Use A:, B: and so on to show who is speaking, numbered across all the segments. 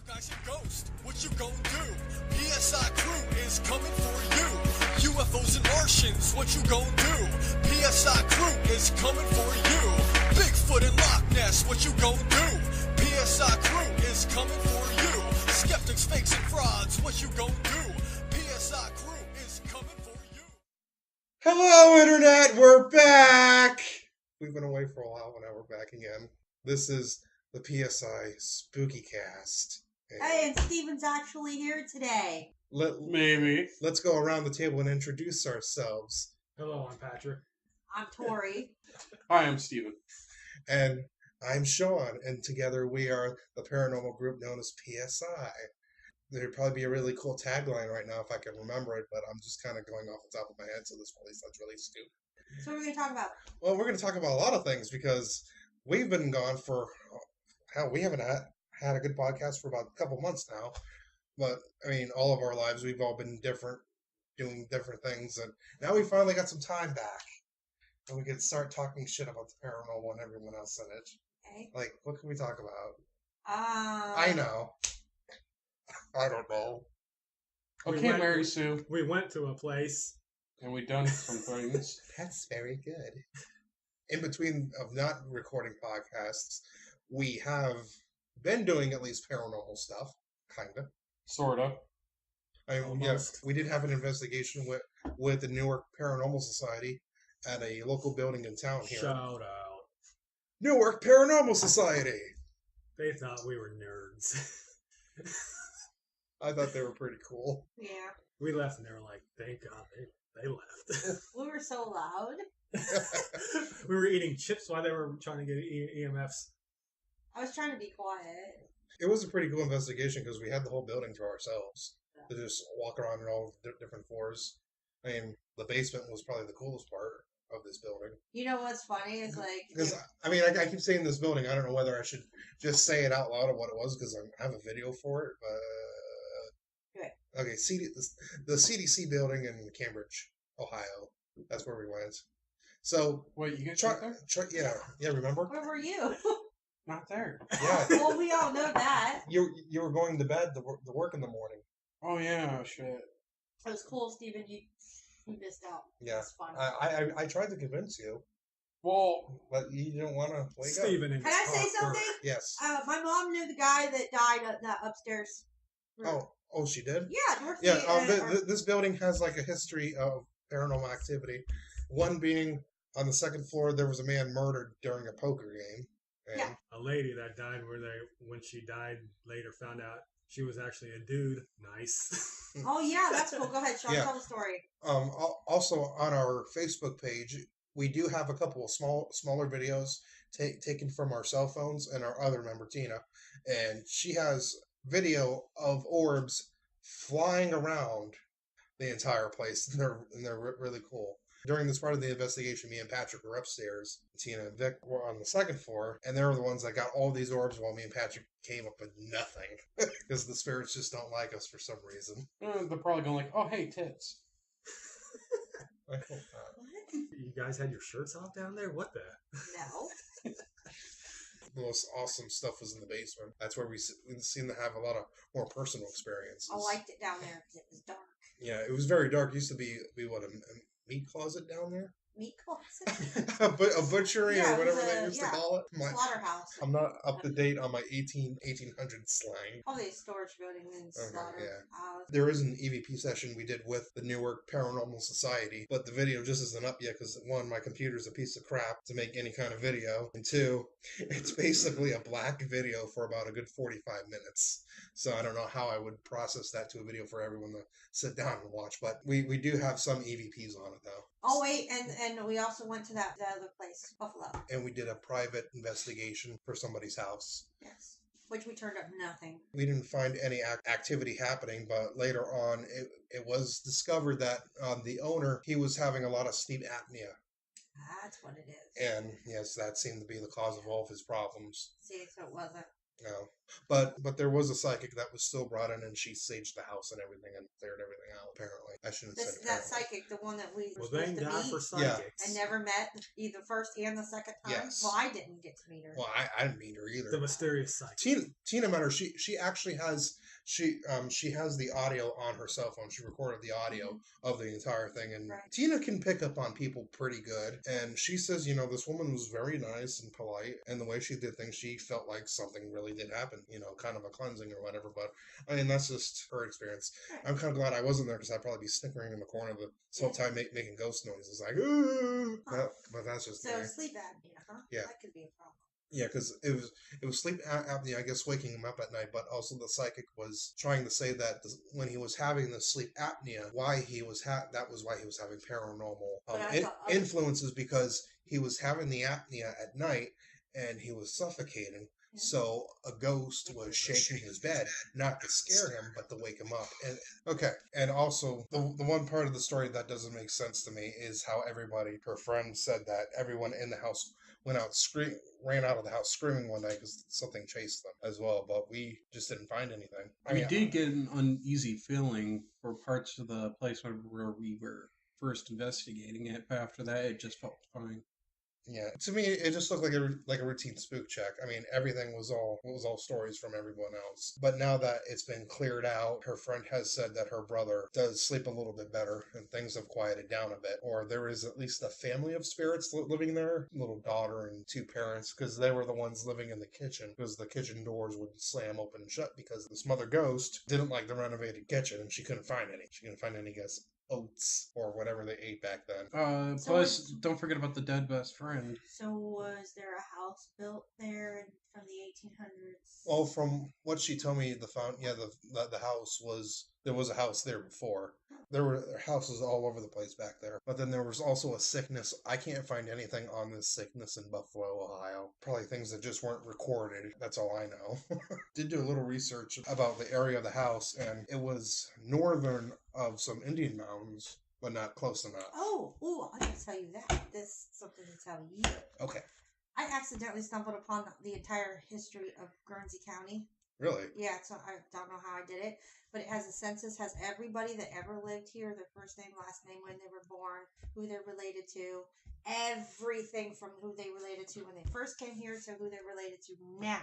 A: Recognize a ghost, what you gon' do? PSI crew is coming for you. UFOs and Martians, what you gon' do? PSI crew is coming for you. Bigfoot and Loch Ness, what you gon' do? PSI crew is coming for you. Skeptics, fakes, and frauds, what you gon' do? PSI crew is coming for you.
B: Hello, Internet! We're back! We've been away for a while, but now we're back again. This is the PSI Spookycast.
C: Hey, and Steven's actually here today.
B: Let's go around the table and introduce ourselves.
D: Hello, I'm Patrick.
C: I'm Tori.
E: Hi, I'm Steven.
B: And I'm Shaun, and together we are the paranormal group known as PSI. There'd probably be a really cool tagline right now if I can remember it, but I'm just kind of going off the top of my head, so this probably sounds really stupid.
C: So what are we going to talk about?
B: Well, we're going to talk about a lot of things because we've been gone for, we haven't had a good podcast for about a couple months now. But, I mean, all of our lives, we've all been different, doing different things. And now we finally got some time back. And we can start talking shit about the paranormal and everyone else in it.
C: Okay.
B: Like, what can we talk about?
C: I
B: know. I don't know.
E: Okay, Mary Sue.
D: We went to a place.
E: And we done some things.
B: That's very good. In between of not recording podcasts, we have been doing at least paranormal stuff. Kinda.
E: Sorta.
B: I mean, yes, we did have an investigation with the Newark Paranormal Society at a local building in town here.
D: Shout out.
B: Newark Paranormal Society!
D: They thought we were nerds.
B: I thought they were pretty cool.
C: Yeah.
D: We left and they were like, thank God they left.
C: We were so loud.
D: We were eating chips while they were trying to get EMFs.
C: I was trying to be quiet.
B: It was a pretty cool investigation because we had the whole building to ourselves. To just walk around in all different floors. I mean, the basement was probably the coolest part of this building.
C: You know what's funny? It's like...
B: Because, I mean, I keep saying this building. I don't know whether I should just say it out loud of what it was because I have a video for it. But okay, the CDC building in Cambridge, Ohio. That's where we went. So,
E: wait, you get there?
B: Yeah. Remember?
C: Where were you?
E: Not there.
B: Yeah.
C: Well, we all know that.
B: You were going to bed to work in the morning.
E: Oh yeah, shit.
C: It was cool, Steven. You missed out.
B: Yeah.
C: It was fun.
B: I tried to convince you.
E: Well,
B: but you didn't want to wake
D: Steven
B: up.
C: Can I say something?
B: Yes.
C: My mom knew the guy that died in that upstairs room.
B: Oh, she did?
C: Yeah, Dorothy.
B: Yeah, this building has like a history of paranormal activity. One being on the second floor, there was a man murdered during a poker game. And
C: yeah.
D: A lady that died when she died later found out she was actually a dude. Nice.
C: Oh yeah, that's cool. Go ahead, Sean.
B: Yeah.
C: Tell the story.
B: Also on our Facebook page, we do have a couple of smaller videos taken from our cell phones and our other member Tina, and she has video of orbs flying around the entire place. They're really cool. During this part of the investigation, me and Patrick were upstairs. Tina and Vic were on the second floor, and they were the ones that got all these orbs while me and Patrick came up with nothing. Because the spirits just don't like us for some reason.
E: They're probably going like, oh, hey, tits.
B: I hope not.
C: What?
D: You guys had your shirts off down there? What the?
C: No.
B: The most awesome stuff was in the basement. That's where we seem to have a lot of more personal experiences.
C: I liked it down there because it was dark.
B: Yeah, it was very dark. It used to be what, a meat closet down there?
C: Meat closet?
B: a butchery or whatever they used to call it.
C: Slaughterhouse.
B: I'm not up to date on my 1800s slang.
C: Probably a storage building and slaughterhouse.
B: Yeah. There is an EVP session we did with the Newark Paranormal Society, but the video just isn't up yet because, one, my computer's a piece of crap to make any kind of video, and two, it's basically a black video for about a good 45 minutes. So I don't know how I would process that to a video for everyone to sit down and watch, but we do have some EVPs on it, though.
C: Oh, wait, and we also went to the other place, Buffalo.
B: And we did a private investigation for somebody's house.
C: Yes. Which we turned up nothing.
B: We didn't find any activity happening, but later on, it was discovered that the owner, he was having a lot of sleep apnea.
C: That's what it is.
B: And, yes, that seemed to be the cause of all of his problems.
C: See, so it wasn't.
B: No. But there was a psychic that was still brought in, and she saged the house and everything and cleared everything out, apparently. I shouldn't have said
C: That
B: apparently.
C: psychic, the one that we were
D: Well,
C: supposed
D: thank
C: to
D: God
C: meet
D: for psychics.
C: and never met either first and the second time.
B: Yes.
C: Well, I didn't get to meet her.
B: Well, I didn't meet her either.
D: The mysterious psychic.
B: Tina met her. She actually has she has the audio on her cell phone. She recorded the audio of the entire thing, and
C: Right.
B: Tina can pick up on people pretty good. And she says, this woman was very nice and polite, and the way she did things, she felt like something really did happen. Kind of a cleansing or whatever. But I mean, that's just her experience.
C: Right.
B: I'm kind of glad I wasn't there because I'd probably be snickering in the corner this whole time, making ghost noises like ooh. But that's just
C: So
B: me.
C: sleep apnea, huh?
B: Yeah.
C: That could be a problem.
B: Yeah, because it was sleep apnea, I guess, waking him up at night. But also the psychic was trying to say that when he was having the sleep apnea, why he was that was why he was having paranormal influences, because he was having the apnea at night and he was suffocating.
C: Yeah.
B: So a ghost was shaking his bed, not to scare him, but to wake him up. And also the one part of the story that doesn't make sense to me is how her friend said that everyone in the house ran out of the house screaming one night because something chased them as well. But we just didn't find anything.
E: We did get an uneasy feeling for parts of the place where we were first investigating it, but after that, it just felt fine.
B: Yeah, to me, it just looked like a routine spook check. I mean, everything was all stories from everyone else. But now that it's been cleared out, her friend has said that her brother does sleep a little bit better, and things have quieted down a bit. Or there is at least a family of spirits living there, little daughter and two parents, because they were the ones living in the kitchen, because the kitchen doors would slam open and shut because this mother ghost didn't like the renovated kitchen, and she couldn't find any. She couldn't find any oats or whatever they ate back then.
E: Plus, don't forget about the dead best friend.
C: So was there a house built there from the 1800s?
B: Well, from what she told me, the house there was a house there before. There were houses all over the place back there. But then there was also a sickness. I can't find anything on this sickness in Buffalo, Ohio. Probably things that just weren't recorded. That's all I know. Did do a little research about the area of the house, and it was northern of some Indian mountains, but not close enough.
C: Oh, I can tell you that. This is something to tell you.
B: Okay.
C: I accidentally stumbled upon the entire history of Guernsey County.
B: Really?
C: Yeah, so I don't know how I did it, but it has a census, has everybody that ever lived here, their first name, last name, when they were born, who they're related to, everything from who they related to when they first came here to who they're related to now.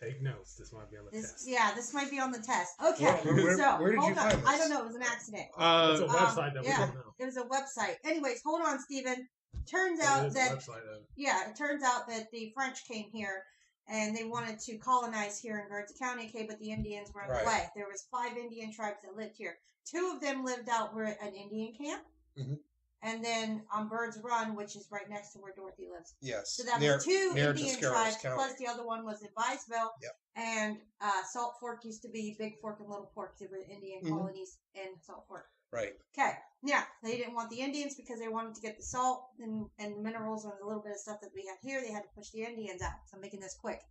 D: Take notes. This might be on the test.
C: Yeah, this might be on the test. Okay,
B: where did you find this?
C: I don't know. It was an accident.
D: It's a website that we
C: yeah,
D: don't know.
C: It was a website. Anyways, hold on, Stephen. Turns
D: It
C: out
D: is a
C: that
D: website, though.
C: it turns out that the French came here and they wanted to colonize here in Guernsey County. Okay, but the Indians were in the way. There was 5 Indian tribes that lived here. 2 of them lived out were at an Indian camp.
B: Mm-hmm.
C: And then on Bird's Run, which is right next to where Dorothy lives.
B: Yes.
C: So that was 2 Indian tribes,
B: County.
C: plus the other one was in Viceville.
B: Yep.
C: And Salt Fork used to be Big Fork and Little Fork. There were Indian colonies in Salt Fork.
B: Right.
C: Okay. Yeah, they didn't want the Indians because they wanted to get the salt and minerals and a little bit of stuff that we had here. They had to push the Indians out. So I'm making this quick.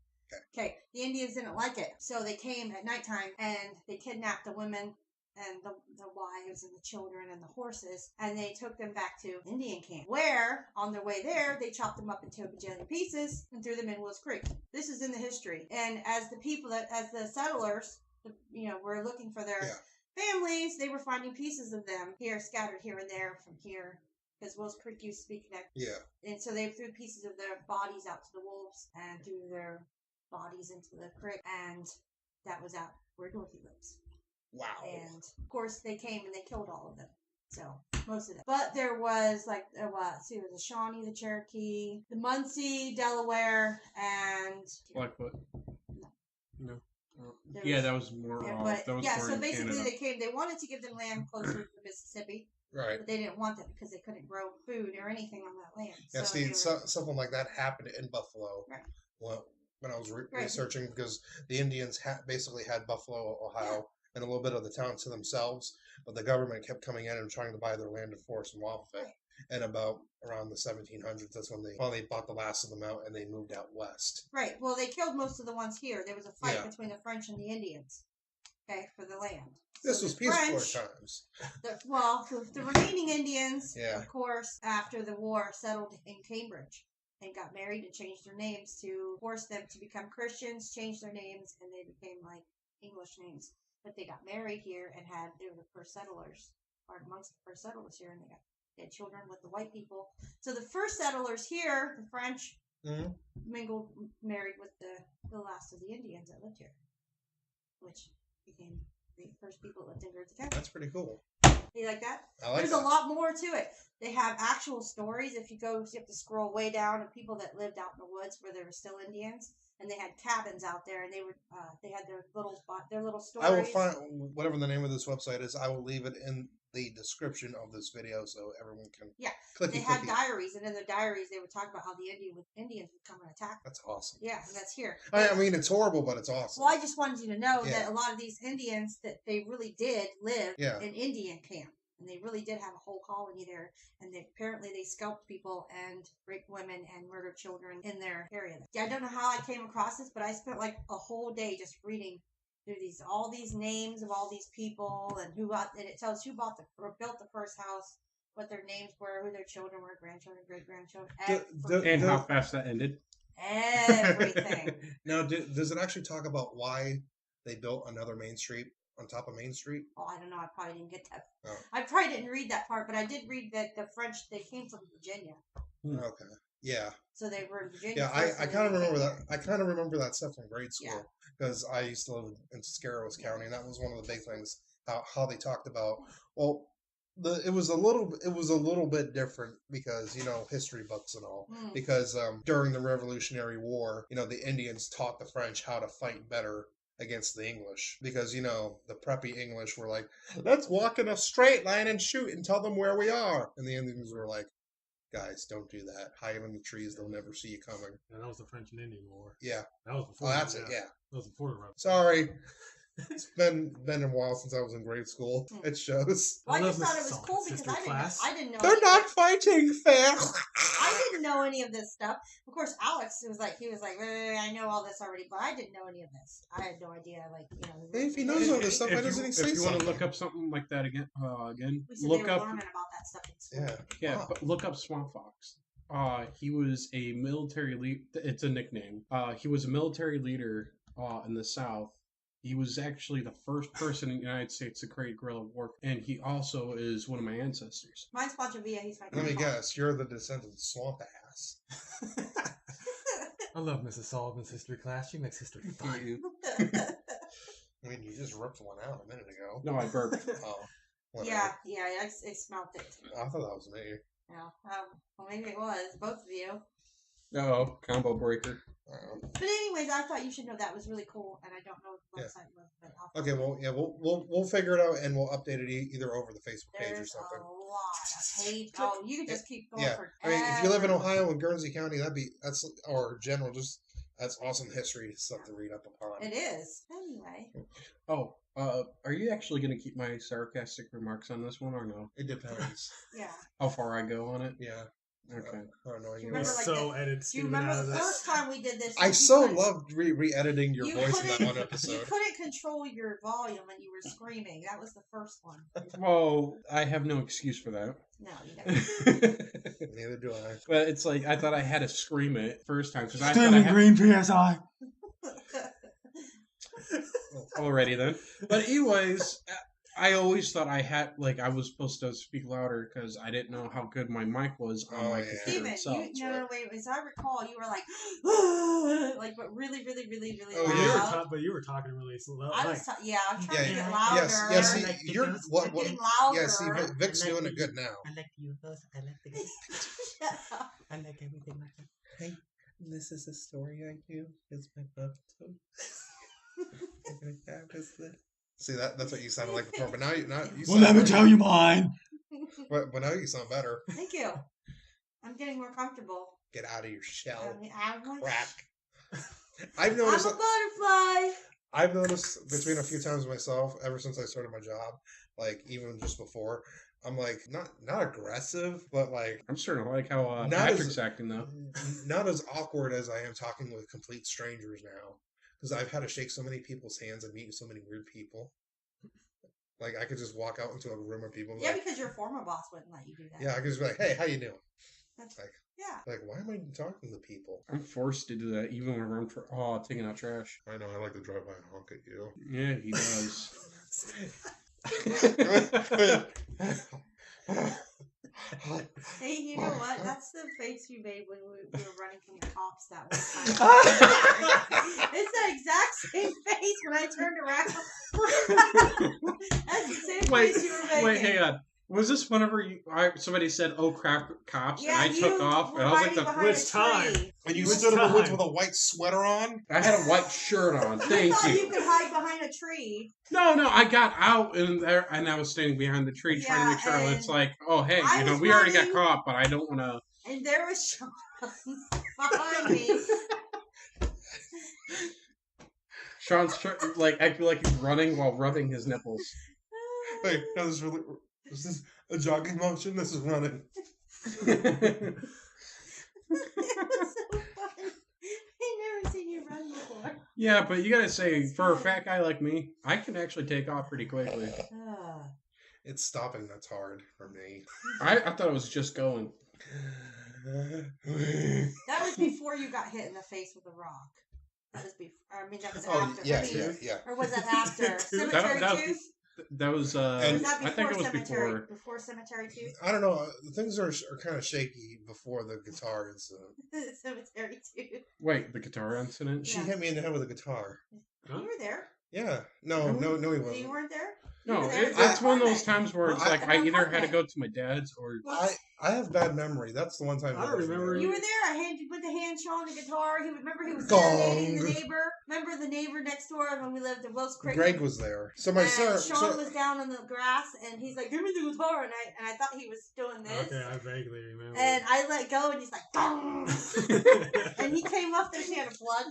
C: Okay. The Indians didn't like it. So they came at nighttime and they kidnapped the women and the wives and the children and the horses, and they took them back to Indian camp, where, on their way there, they chopped them up into a bajillion pieces and threw them in Wills Creek. This is in the history. And as the settlers, were looking for their families, they were finding pieces of them here, scattered here and there from here, because Wills Creek used to be connected. Yeah. And so they threw pieces of their bodies out to the wolves and threw their bodies into the creek, and that was out where Dorothy lives.
B: Wow.
C: And, of course, they came and they killed all of them. So, most of them. But there was, there was the Shawnee, the Cherokee, the Muncie, Delaware, and...
E: Blackfoot. No. Yeah, that was more off. That was more
C: so
E: in
C: basically
E: Canada.
C: they came, they wanted to give them land closer to the Mississippi.
B: Right.
C: But they didn't want that because they couldn't grow food or anything on that land.
B: Yeah,
C: so
B: something like that happened in Buffalo.
C: Right.
B: Well, when I was researching, because the Indians basically had Buffalo, Ohio, and a little bit of the town to themselves, but the government kept coming in and trying to buy their land and force them off of it. Right. And around the 1700s, that's when they finally bought the last of them out and they moved out west.
C: Right. Well, they killed most of the ones here. There was a fight between the French and the Indians. Okay, for the land.
B: This was peaceful times.
C: The remaining Indians, of course, after the war, settled in Cambridge. and got married and changed their names to force them to become Christians, changed their names, and they became like English names. But they got married here and they were the first settlers, or amongst the first settlers here, and they had children with the white people. So the first settlers here, the French, married with the last of the Indians that lived here, which became the first people that lived in Guernsey County.
B: That's pretty cool.
C: You like that?
B: I like
C: There's
B: that.
C: a lot more to it. They have actual stories. If you go, you have to scroll way down of people that lived out in the woods where there were still Indians, and they had cabins out there, and they had their little stories.
B: I will find whatever the name of this website is. I will leave it in the description of this video so everyone can.
C: Yeah,
B: clicky,
C: they had
B: clicky.
C: diaries, and in their diaries they would talk about how the Indians would come and attack them.
B: That's awesome.
C: Yeah, and that's here.
B: I mean, it's horrible, but it's awesome.
C: Well, I just wanted you to know that a lot of these Indians that they really did live in Indian camp. And they really did have a whole colony there. And apparently they scalped people and raped women and murdered children in their area. Yeah, I don't know how I came across this, but I spent like a whole day just reading through all these names of all these people and and it tells who built the first house, what their names were, who their children were, grandchildren, great-grandchildren,
E: and how fast that ended.
C: Everything.
B: Now, does it actually talk about why they built another Main Street on top of Main Street?
C: Oh, I don't know. I probably didn't get that.
B: Oh.
C: I probably didn't read that part, but I did read that the French, they came from Virginia.
B: Okay. Yeah.
C: So they were in Virginia.
B: Yeah, I kind of remember that. I kind of remember that stuff from grade school because I used to live in Tuscarawas County, and that was one of the big things. How they talked about. Well, it was a little bit different because history books and all. Because during the Revolutionary War, the Indians taught the French how to fight better against the English because the preppy English were like, let's walk in a straight line and shoot and tell them where we are, and the Indians were like, guys, don't do that, hide in the trees, they'll never see you coming.
D: And that was the French and Indian War.
B: Yeah,
D: that was before.
B: Oh, that's it. Yeah,
D: that was before the Revolution.
B: Sorry. It's been a while since I was in grade school. It shows.
C: Well, I just thought it was cool because I didn't know.
B: They're not fighting fair.
C: I didn't know any of this stuff. Of course, Alex was like, I know all this already, but I didn't know any of this. I had no idea.
B: Hey, if he knows all this stuff, why doesn't he say something?
E: If you want to look up something like that again,
C: we said
E: look
C: they were
E: up.
C: learning about that stuff in school.
E: Yeah, but look up Swamp Fox. He was a military lead. It's a nickname. He was a military leader in the South. He was actually the first person in the United States to create guerrilla warfare, and he also is one of my ancestors.
C: Mine's Pancho Villa. He's my
B: Let me guess, you're the descendant of Swamp Ass.
D: I love Mrs. Sullivan's history class. She makes history fun.
B: I mean, you just ripped one out a minute ago.
E: No, I burped.
B: Oh.
C: Yeah, I smelled it.
B: I thought that was me.
C: Yeah. Well, maybe it was. Both of you.
E: Oh, combo breaker.
C: But anyways, I thought you should know that was really cool, and I don't know what the website was. But
B: Okay, well, yeah, we'll figure it out, and we'll update it either over the Facebook page or something.
C: There's a lot of hate. Oh, you can just keep going forever.
B: I mean, if you live in Ohio and Guernsey County, or general, that's awesome history stuff to read up upon.
C: It is. Anyway.
E: Oh, are you actually going to keep my sarcastic remarks on this one or no?
B: It depends.
C: Yeah.
E: How far I go on it?
B: Yeah.
E: Okay.
B: I don't know.
C: Do you remember the first time we did this?
B: I loved re-editing your voice in that one episode.
C: You couldn't control your volume and you were screaming. That was the first one.
E: Well, I have no excuse for that.
C: No, you don't.
B: Neither do I.
E: But it's like, I thought I had to scream it first time. Because I
D: Stanley Green PSI.
E: Already then. But anyways, I always thought I was supposed to speak louder because I didn't know how good my mic was on my computer itself.
C: Wait. As I recall, you were like, but really, really, really, really loud.
D: But you were talking really slow.
C: I'm trying to get louder.
B: Yes, see, you're what?
C: Getting louder.
B: Yeah, see, Vic's doing it good now.
F: I like the UFOs. I like the ghosts. I like everything like that. Hey, this is a story I do. It's my book too.
B: See, that's what you sounded like before, but now you
D: well, let me tell you mine.
B: But now you sound better.
C: Thank you. I'm getting more comfortable.
B: Get out of your shell.
C: I'm
B: Crack. I've noticed.
C: I'm a butterfly.
B: I've noticed between a few times myself, ever since I started my job, like even just before, I'm like not aggressive, but like
E: I'm starting to like how Patrick's acting though.
B: Not as awkward as I am talking with complete strangers now. Because I've had to shake so many people's hands and meet so many weird people. Like, I could just walk out into a room of people.
C: Yeah, because your former boss wouldn't let you do that.
B: Yeah, I could just be like, hey, how you doing? Like, why am I talking to people?
E: I'm forced to do that even when I'm taking out trash.
B: I know, I like to drive by and honk at you.
E: Yeah, he does.
C: Hey, you know what? That's the face you made when we were running from the cops that one time. It's the exact same face when I turned around. That's the same face you were making.
E: Wait, hang on. Was this whenever somebody said, "Oh crap, cops,"
C: Yeah,
E: and I took off, and I was like,
D: which time?
B: And you
D: Which
B: stood in the woods
D: time?
B: with a white sweater on?
E: I had a white shirt on. Thank
C: I thought
E: you.
C: you could hide behind a tree.
E: No, I got out and I was standing behind the tree trying to make sure.
C: and
E: It's like, oh hey,
C: I was
E: we already got
C: running-
E: caught, but I don't want to.
C: And there was Shaun behind me.
E: Sean's like acting like he's running while rubbing his nipples.
B: Wait, no, this is a jogging motion. This is running.
C: It was so fun. I've never seen you run before.
E: Yeah, but you gotta say, for a fat guy like me, I can actually take off pretty quickly.
B: It's stopping that's hard for me.
E: I thought it was just going.
C: That was before you got hit in the face with a rock. That was before. I mean, that was after.
B: Yeah.
C: Or was that after? Cemetery
E: that-
C: 2?
E: That was.
B: And-
C: Was that
E: I think it was
C: Cemetery?
E: before.
C: Before Cemetery 2?
B: I don't know. Things are kind of shaky before the guitar incident.
C: Cemetery 2.
E: Wait, the guitar incident?
B: She
C: Yeah.
B: hit me in the head with a guitar.
C: You were there.
B: Yeah. No, he
C: You
B: wasn't.
C: weren't there?
E: No,
C: You were there.
E: it's one of those times where it's
B: I-
E: like I either had to go to my dad's or.
B: I have bad memory. That's the one time.
D: I don't remember
C: You were there. I went to hand Shaun the guitar. He was
B: Gong.
C: serenading the neighbor. Remember the neighbor next door when we lived in Wills Creek?
B: Greg was there. So my
C: and
B: son.
C: Shaun was down on the grass, and he's like, "Give me the guitar," and I thought he was doing this.
D: Okay, I vaguely remember.
C: And I let go, and he's like, "Gong." And he came up there. He had blood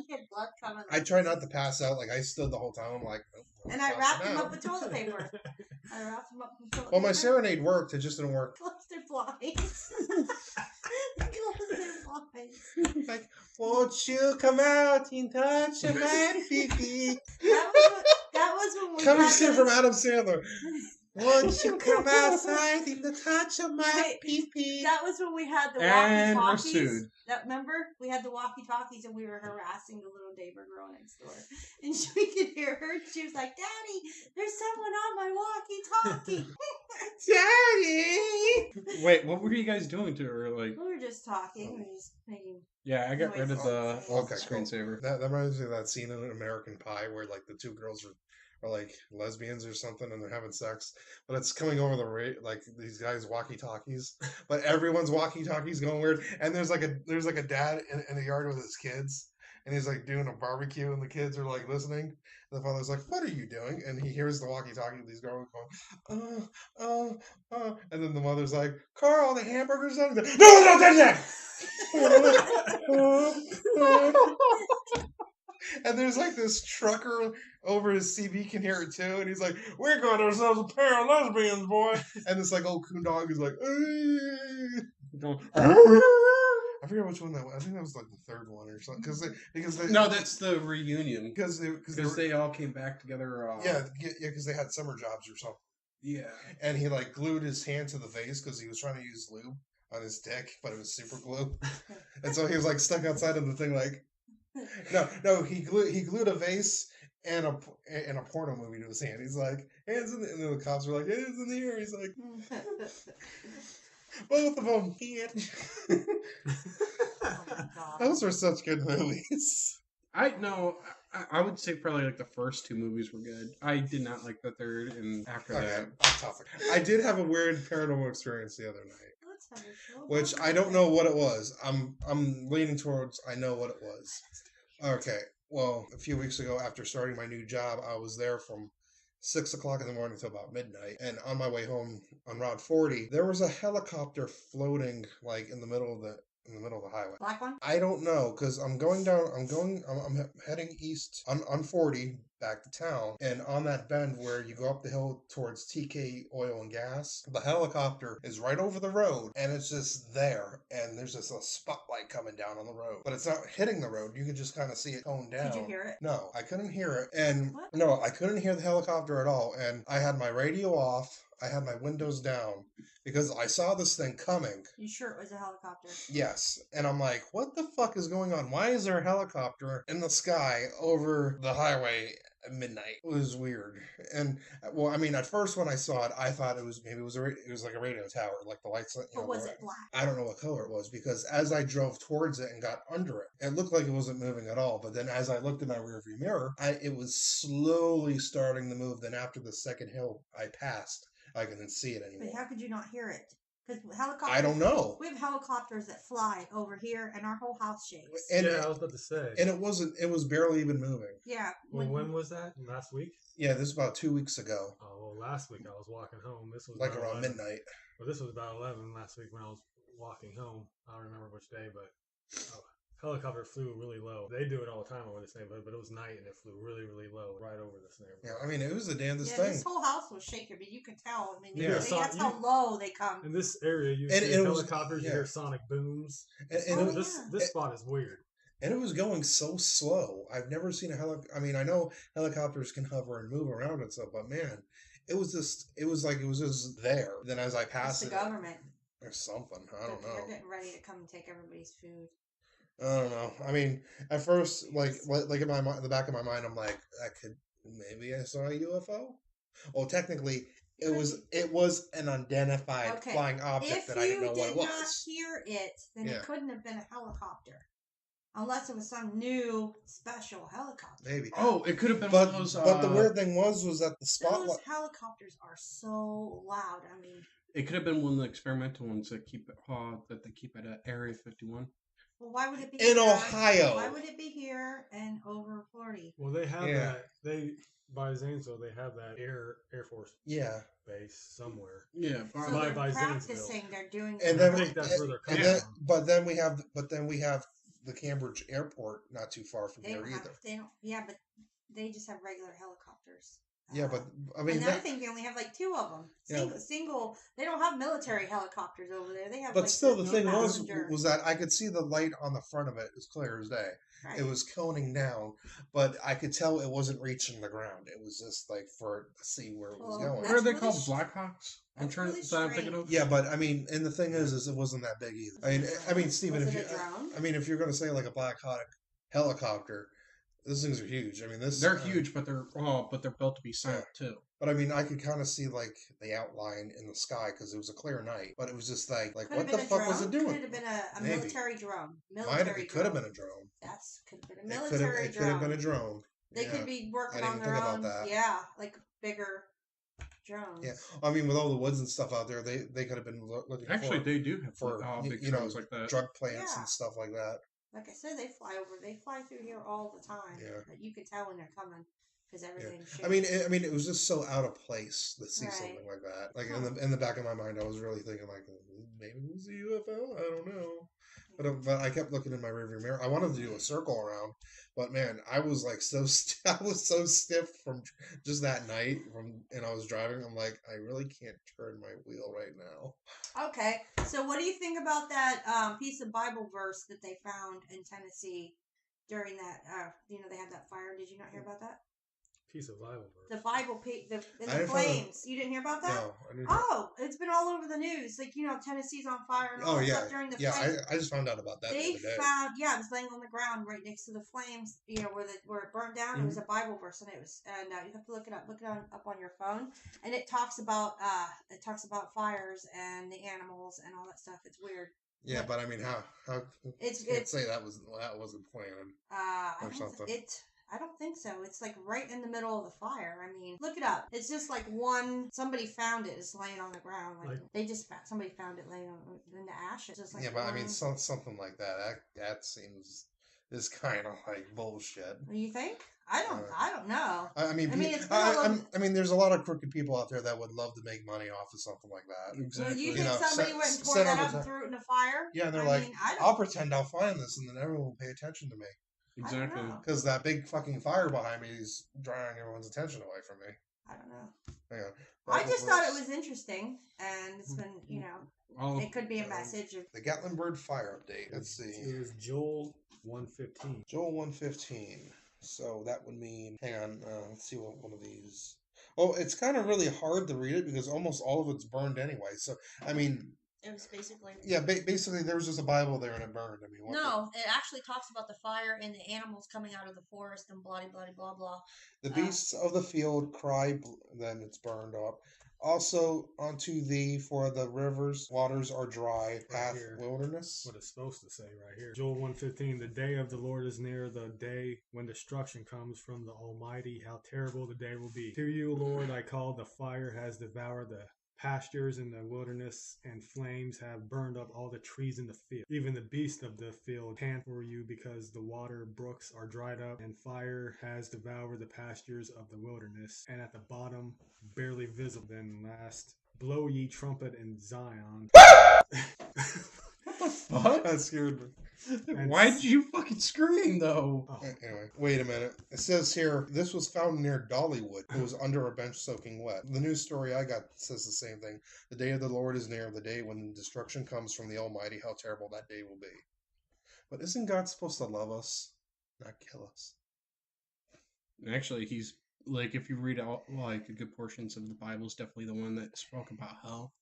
C: coming.
B: I tried not to pass out. Like I stood the whole time. I'm like. Oh,
C: And I
B: passing
C: wrapped him
B: out.
C: up with toilet paper. I wrapped him up with toilet
B: Well, my
C: paper.
B: serenade worked. It just didn't work.
C: Closed their blinds. Closed their blinds.
B: Like, won't you come out and touch my pee-pee?
C: That was when we
B: Coming
C: got
B: soon
C: to
B: from
C: this-
B: Adam Sandler. Won't you come outside in the touch of my
C: Wait,
B: pee-pee?
C: That was when we had the
E: And we're
C: walkie-talkies.
E: sued.
C: Remember? We had the walkie-talkies and we were harassing the little neighbor girl next door. And we could hear her. She was like, "Daddy, there's someone on my walkie-talkie."
B: Daddy!
E: Wait, what were you guys doing to her? Like,
C: We were just talking. We were just making...
E: yeah, I got rid of the
B: Okay,
E: screensaver.
B: That reminds me of that scene in American Pie where like the two girls are like lesbians or something and they're having sex, but it's coming over the like these guys walkie talkies, but everyone's walkie talkies going weird, and there's like a dad in the yard with his kids, and he's like doing a barbecue, and the kids are like listening. And the father's like, "What are you doing?" And he hears the walkie talkie with these girls going, and then the mother's like, "Carl, the hamburger's done." No, done yet. And there's like this trucker over his CB can hear it too, and he's like, "We got ourselves a pair of lesbians, boy." And this like old coon dog is like, going, I forget which one that was. I think that was like the third one or something. Because they
E: No, that's the reunion.
B: because
E: They all came back together.
B: because they had summer jobs or something.
E: Yeah.
B: And he like glued his hand to the vase because he was trying to use lube on his dick, but it was super glue, and so he was like stuck outside of the thing like. No, he glued a vase and a porno movie to his hand. He's like, "Hands in the," and then the cops were like, "Hands in the air." He's like, "Both of them."
C: Oh my God.
B: Those were such good movies.
E: I would say probably like the first two movies were good. I did not like the third, and after
B: Okay,
E: that,
B: off topic. I did have a weird paranormal experience the other night,
C: Let's have a show.
B: which I don't know what it was. I'm leaning towards I know what it was. Okay, well, a few weeks ago after starting my new job, I was there from 6 o'clock in the morning till about midnight, and on my way home on Route 40, there was a helicopter floating like in the middle of the highway.
C: Black one?
B: I don't know, because I'm heading east on 40 back to town, and on that bend where you go up the hill towards TK Oil and Gas, the helicopter is right over the road, and it's just there, and there's just a spotlight coming down on the road, but it's not hitting the road. You can just kind of see it going down.
C: Did you hear it?
B: No, I couldn't hear it, and
C: What?
B: no, I couldn't hear the helicopter at all, and I had my radio off. I had my windows down because I saw this thing coming.
C: You sure it was a helicopter?
B: Yes. And I'm like, what the fuck is going on? Why is there a helicopter in the sky over the highway at midnight? It was weird. And, well, I mean, at first when I saw it, I thought it was like a radio tower, like the lights.
C: But was it black?
B: I don't know what color it was because as I drove towards it and got under it, it looked like it wasn't moving at all. But then as I looked in my rearview mirror, it was slowly starting to move. Then after the second hill I passed, I couldn't see it anymore.
C: But how could you not hear it? Because helicopters.
B: I don't know.
C: We have helicopters that fly over here, and our whole house shakes.
B: And
D: I was about to say.
B: And it wasn't. It was barely even moving.
C: Yeah.
D: Well, when was that? Last week?
B: Yeah, this was about 2 weeks ago.
D: Oh, well, last week I was walking home. This was
B: Like
D: about
B: around
D: 11.
B: midnight.
D: Well, this was about 11 last week when I was walking home. I don't remember which day, but helicopter flew really low. They do it all the time over this neighborhood, but it was night and it flew really, really low right over this neighborhood.
B: Yeah, I mean, it was the damnedest
C: Yeah,
B: thing.
C: this whole house was shaking, but you could tell. I mean,
B: Yeah.
C: that's how low they come.
D: In this area, you
B: And
D: see
B: it was-
D: helicopters, you
B: yeah.
D: hear sonic booms.
B: And
C: Oh,
B: it was,
C: yeah.
D: This spot is weird.
B: and it was going so slow. I've never seen a helicopter. I mean, I know helicopters can hover and move around and stuff, but man, it was just there. Then as I
C: It's
B: passed
C: the
B: it,
C: government.
B: or something, I don't
C: They're
B: know.
C: getting ready to come and take everybody's food.
B: I don't know. I mean, at first, like in my in the back of my mind, I'm like, maybe I saw a UFO. Well, technically, it was an unidentified
C: Okay.
B: flying object
C: If
B: that I didn't know
C: you
B: what
C: did
B: it
C: not
B: was.
C: hear it, then
B: Yeah.
C: it couldn't have been a helicopter. Unless it was some new special helicopter.
B: Maybe.
E: Oh, it could have been
B: But
E: one of those.
B: but the weird thing was that the
C: Those
B: spotlight.
C: helicopters are so loud. I mean,
E: It could have been one of the experimental ones that they keep at Area 51.
C: well, why would it be
B: In
C: here?
B: Ohio.
C: Why would it be here and over Florida?
D: Well, they have
B: Yeah.
D: that. By Zanesville, they have that Air Force
B: Yeah.
D: base somewhere.
E: Yeah,
C: So
D: By-
C: they're
D: by
C: practicing.
D: Zanesville.
C: They're doing.
B: And
D: I
B: then,
D: think that's where they're
B: and
D: coming
B: then
D: from.
B: but then we have the Cambridge Airport not too far from
C: they
B: here
C: don't
B: either.
C: have. They don't. Yeah, but they just have regular helicopters.
B: Yeah, but I mean,
C: and I think they only have like 2 of them.
B: Yeah.
C: Single. They don't have military helicopters over there. They have.
B: but
C: like
B: still, the thing
C: passenger.
B: was that I could see the light on the front of it as clear as day.
C: Right.
B: It was coning down, but I could tell it wasn't reaching the ground. It was just like to see where it was
C: Well,
B: going.
E: What are they
C: That's
E: called?
C: really
E: Blackhawks? I'm
C: that's
E: trying
C: really
E: to. That I'm thinking of.
B: Yeah, but I mean, and the thing is it wasn't that big either. I mean, Stephen,
C: Was
B: if
C: it
B: you,
C: a drone?
B: I mean, if you're going to say like a Black Hawk helicopter, those things are huge. I mean,
E: They're huge, but they're built to be silent too.
B: But I mean, I could kind of see like the outline in the sky because it was a clear night. But it was just like
C: Could
B: what
C: have
B: the
C: been a
B: fuck
C: drone.
B: was it
C: Could
B: doing?
C: have been a
B: Maybe.
C: military drone.
B: It could have been a drone.
C: That's could have been a
B: It
C: military
B: could have been a
C: drone.
B: drone.
C: They
B: Yeah.
C: could be working
B: I
C: on
B: didn't
C: their
B: think
C: own.
B: about that.
C: Yeah, like bigger drones.
B: Yeah, I mean, with all the woods and stuff out there, they could have been looking
E: Actually,
B: for
E: they do have
B: for,
E: big
B: you know,
E: drones like that.
B: drug plants
C: Yeah.
B: and stuff like that.
C: Like I said, they fly through here all the time.
B: Yeah.
C: But you can tell when they're coming because everything's
B: I mean, it was just so out of place to see
C: Right.
B: something like that. Like
C: Huh.
B: in the back of my mind, I was really thinking like maybe it was a UFO. I don't know. But I kept looking in my rearview mirror. I wanted to do a circle around, but man, I was like I was so stiff from just that night and I was driving. I'm like, I really can't turn my wheel right now.
C: Okay, so what do you think about that piece of Bible verse that they found in Tennessee during that? They had that fire. Did you not hear about that?
D: Piece of Bible verse.
C: The Bible, in
B: I
C: the
B: didn't find
C: flames. You didn't hear about that?
B: No, I didn't.
C: Oh, it's been all over the news. Like, Tennessee's on fire and all
B: Oh
C: that
B: yeah,
C: stuff during the
B: yeah.
C: flames.
B: I just found out about that the
C: They
B: other day.
C: found, it was laying on the ground right next to the flames, where it burned down. It was a Bible verse, and you have to look it up. Look it up on your phone, and it talks about fires and the animals and all that stuff. It's weird.
B: Yeah, but I mean, how
C: It's
B: you can't say that wasn't planned.
C: I don't think so. It's like right in the middle of the fire. I mean, look it up. It's just like somebody found it. It's laying on the ground. Somebody found it laying in the ashes. Just like
B: Yeah, but I mean, something like that seems is kind of like bullshit.
C: You think? I don't know.
B: I mean,
C: it's been all over-
B: I mean, there's a lot of crooked people out there that would love to make money off of something like that.
E: Exactly.
C: Well, you
B: You
C: think
B: know,
C: somebody
B: set-
C: went and tore
B: set
C: that
B: up
C: up
B: a
C: and
B: ti-
C: threw it in a fire?
B: Yeah, and they're
C: I
B: like,
C: mean, I don't-
B: I'll pretend I'll find this, and then everyone will pay attention to me
E: Exactly.
C: know.
B: because that big fucking fire behind me is drawing everyone's attention away from me.
C: I don't know.
B: Hang on.
C: I just thought it was interesting, and it's been, it could be a
B: Um,
C: message of.
B: The Gatlinburg fire update. Let's see.
D: It was Joel 1:15.
B: Joel 1:15. So that would mean. Hang on. Let's see what one of these. Well, it's kind of really hard to read it because almost all of it's burned anyway. So, I mean,
C: It was basically.
B: yeah, basically there was just a Bible there and it burned. I mean,
C: No, it actually talks about the fire and the animals coming out of the forest and blah, blah, blah, blah.
B: The beasts of the field cry, then it's burned up. Also, unto thee for the rivers, waters are dry, path wilderness.
D: What it's supposed to say right here. Joel 1:15, the day of the Lord is near, the day when destruction comes from the Almighty. How terrible the day will be. To you, Lord, I call, the fire has devoured the pastures in the wilderness, and flames have burned up all the trees in the field. Even the beasts of the field pant for you, because the water brooks are dried up, and fire has devoured the pastures of the wilderness, and at the bottom barely visible. Then last, blow ye trumpet in Zion.
E: What the fuck?
B: That scared me.
E: Why did you fucking scream, though?
D: Oh.
B: Anyway, wait a minute. It says here, this was found near Dollywood. It was under a bench soaking wet. The news story I got says the same thing. The day of the Lord is near, the day when destruction comes from the Almighty. How terrible that day will be. But isn't God supposed to love us, not kill us?
E: Actually, he's, like, if you read out, like, good portions of the Bible, is definitely the one that spoke about hell.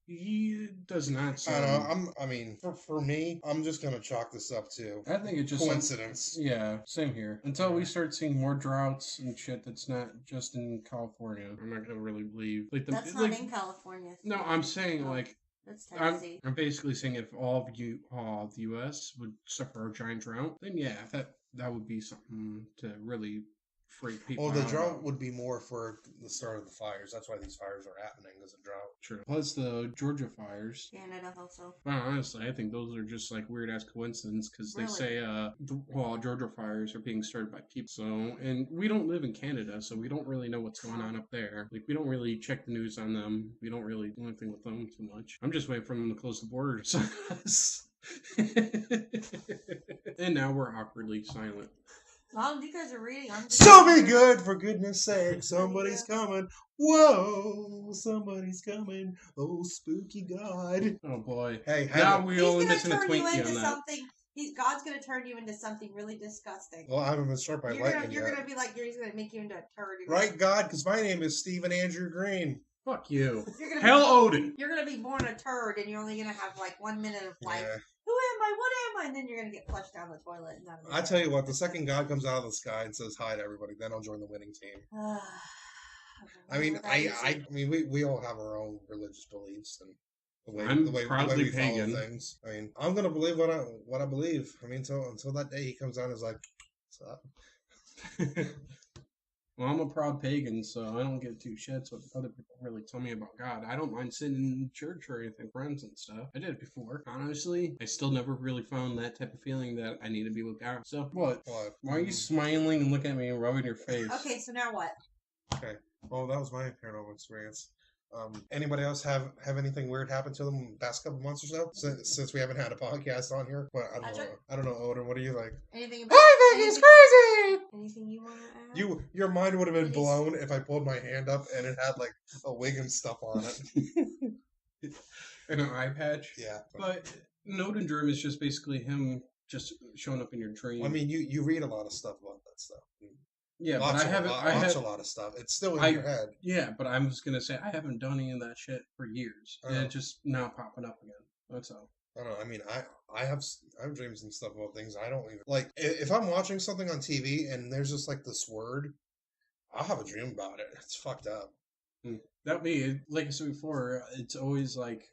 E: He does not sound...
B: I don't know. I mean, for me, I'm just going to chalk this up to
E: I think it's just
B: coincidence.
E: Yeah, same here. Until we start seeing more droughts and shit that's not just in California, I'm not going to really believe. Like
C: That's not in California.
E: No, I'm saying, like,
C: That's Tennessee.
E: I'm basically saying if all of the U.S. would suffer a giant drought, then yeah, that would be something to really freak people out.
B: Well, the drought would be more for the start of the fires. That's why these fires are happening, is a drought.
E: True. Plus the Georgia fires.
C: Canada also.
E: Well, honestly, I think those are just like weird ass coincidence because they say Georgia fires are being started by people. So, and we don't live in Canada, so we don't really know what's going on up there. Like, we don't really check the news on them. We don't really do anything with them too much. I'm just waiting for them to close the borders on us. And now we're awkwardly silent.
C: Well, you guys are reading. I'm just
B: So be good, for goodness sake. Somebody's coming. Whoa, somebody's coming. Oh, spooky God.
E: Oh boy.
B: Hey,
E: now we're
C: He's
E: only
C: gonna
E: missing a
C: turn you
E: Twinkie
C: into
E: on that.
C: something. God's gonna turn you into something really disgusting.
B: Well, I haven't been struck by lightning
C: You're
B: yet.
C: gonna be like, he's gonna make you into a turd.
B: Right, God? Because my name is Stephen Andrew Green.
E: Fuck you.
C: Hell,
E: Odin.
C: You're gonna be born a turd, and you're only gonna have like 1 minute of like,
B: Yeah.
C: who am I? What am I? And then you're gonna get flushed down the toilet. And
B: I tell you what, the second God comes out of the sky and says hi to everybody, then I'll join the winning team. I mean, we all have our own religious beliefs and the way we
E: pagan.
B: follow things. I mean, I'm gonna believe what I believe. I mean, until that day he comes out and is like, what's up?
E: Well, I'm a proud pagan, so I don't get too shits what other people really tell me about God. I don't mind sitting in church or anything, friends and stuff. I did it before. Honestly, I still never really found that type of feeling that I need to be with God. So, what? Why are you smiling and looking at me and rubbing your face?
C: Okay, so now what?
B: Okay. Well, that was my paranormal experience. Anybody else have anything weird happen to them in the past couple months or so? Since we haven't had a podcast on here, but I don't know, Odin. What do you think?
C: Anything?
B: I think it's crazy.
C: Anything you want to add?
B: Your mind would have been blown if I pulled my hand up and it had like a wig and stuff on it.
E: And an eye patch.
B: Yeah.
E: But an Odin dream is just basically him just showing up in your dream.
B: I mean, you read a lot of stuff about that stuff.
E: Yeah,
B: I
E: have
B: a lot of stuff. It's still in your head.
E: Yeah, but I'm just gonna say I haven't done any of that shit for years, and it's just now popping up again. That's all.
B: I don't know. I mean, I have dreams and stuff about things I don't even like. If I'm watching something on TV and there's just like this word, I'll have a dream about it. It's fucked up.
E: That me, like I said before, it's always like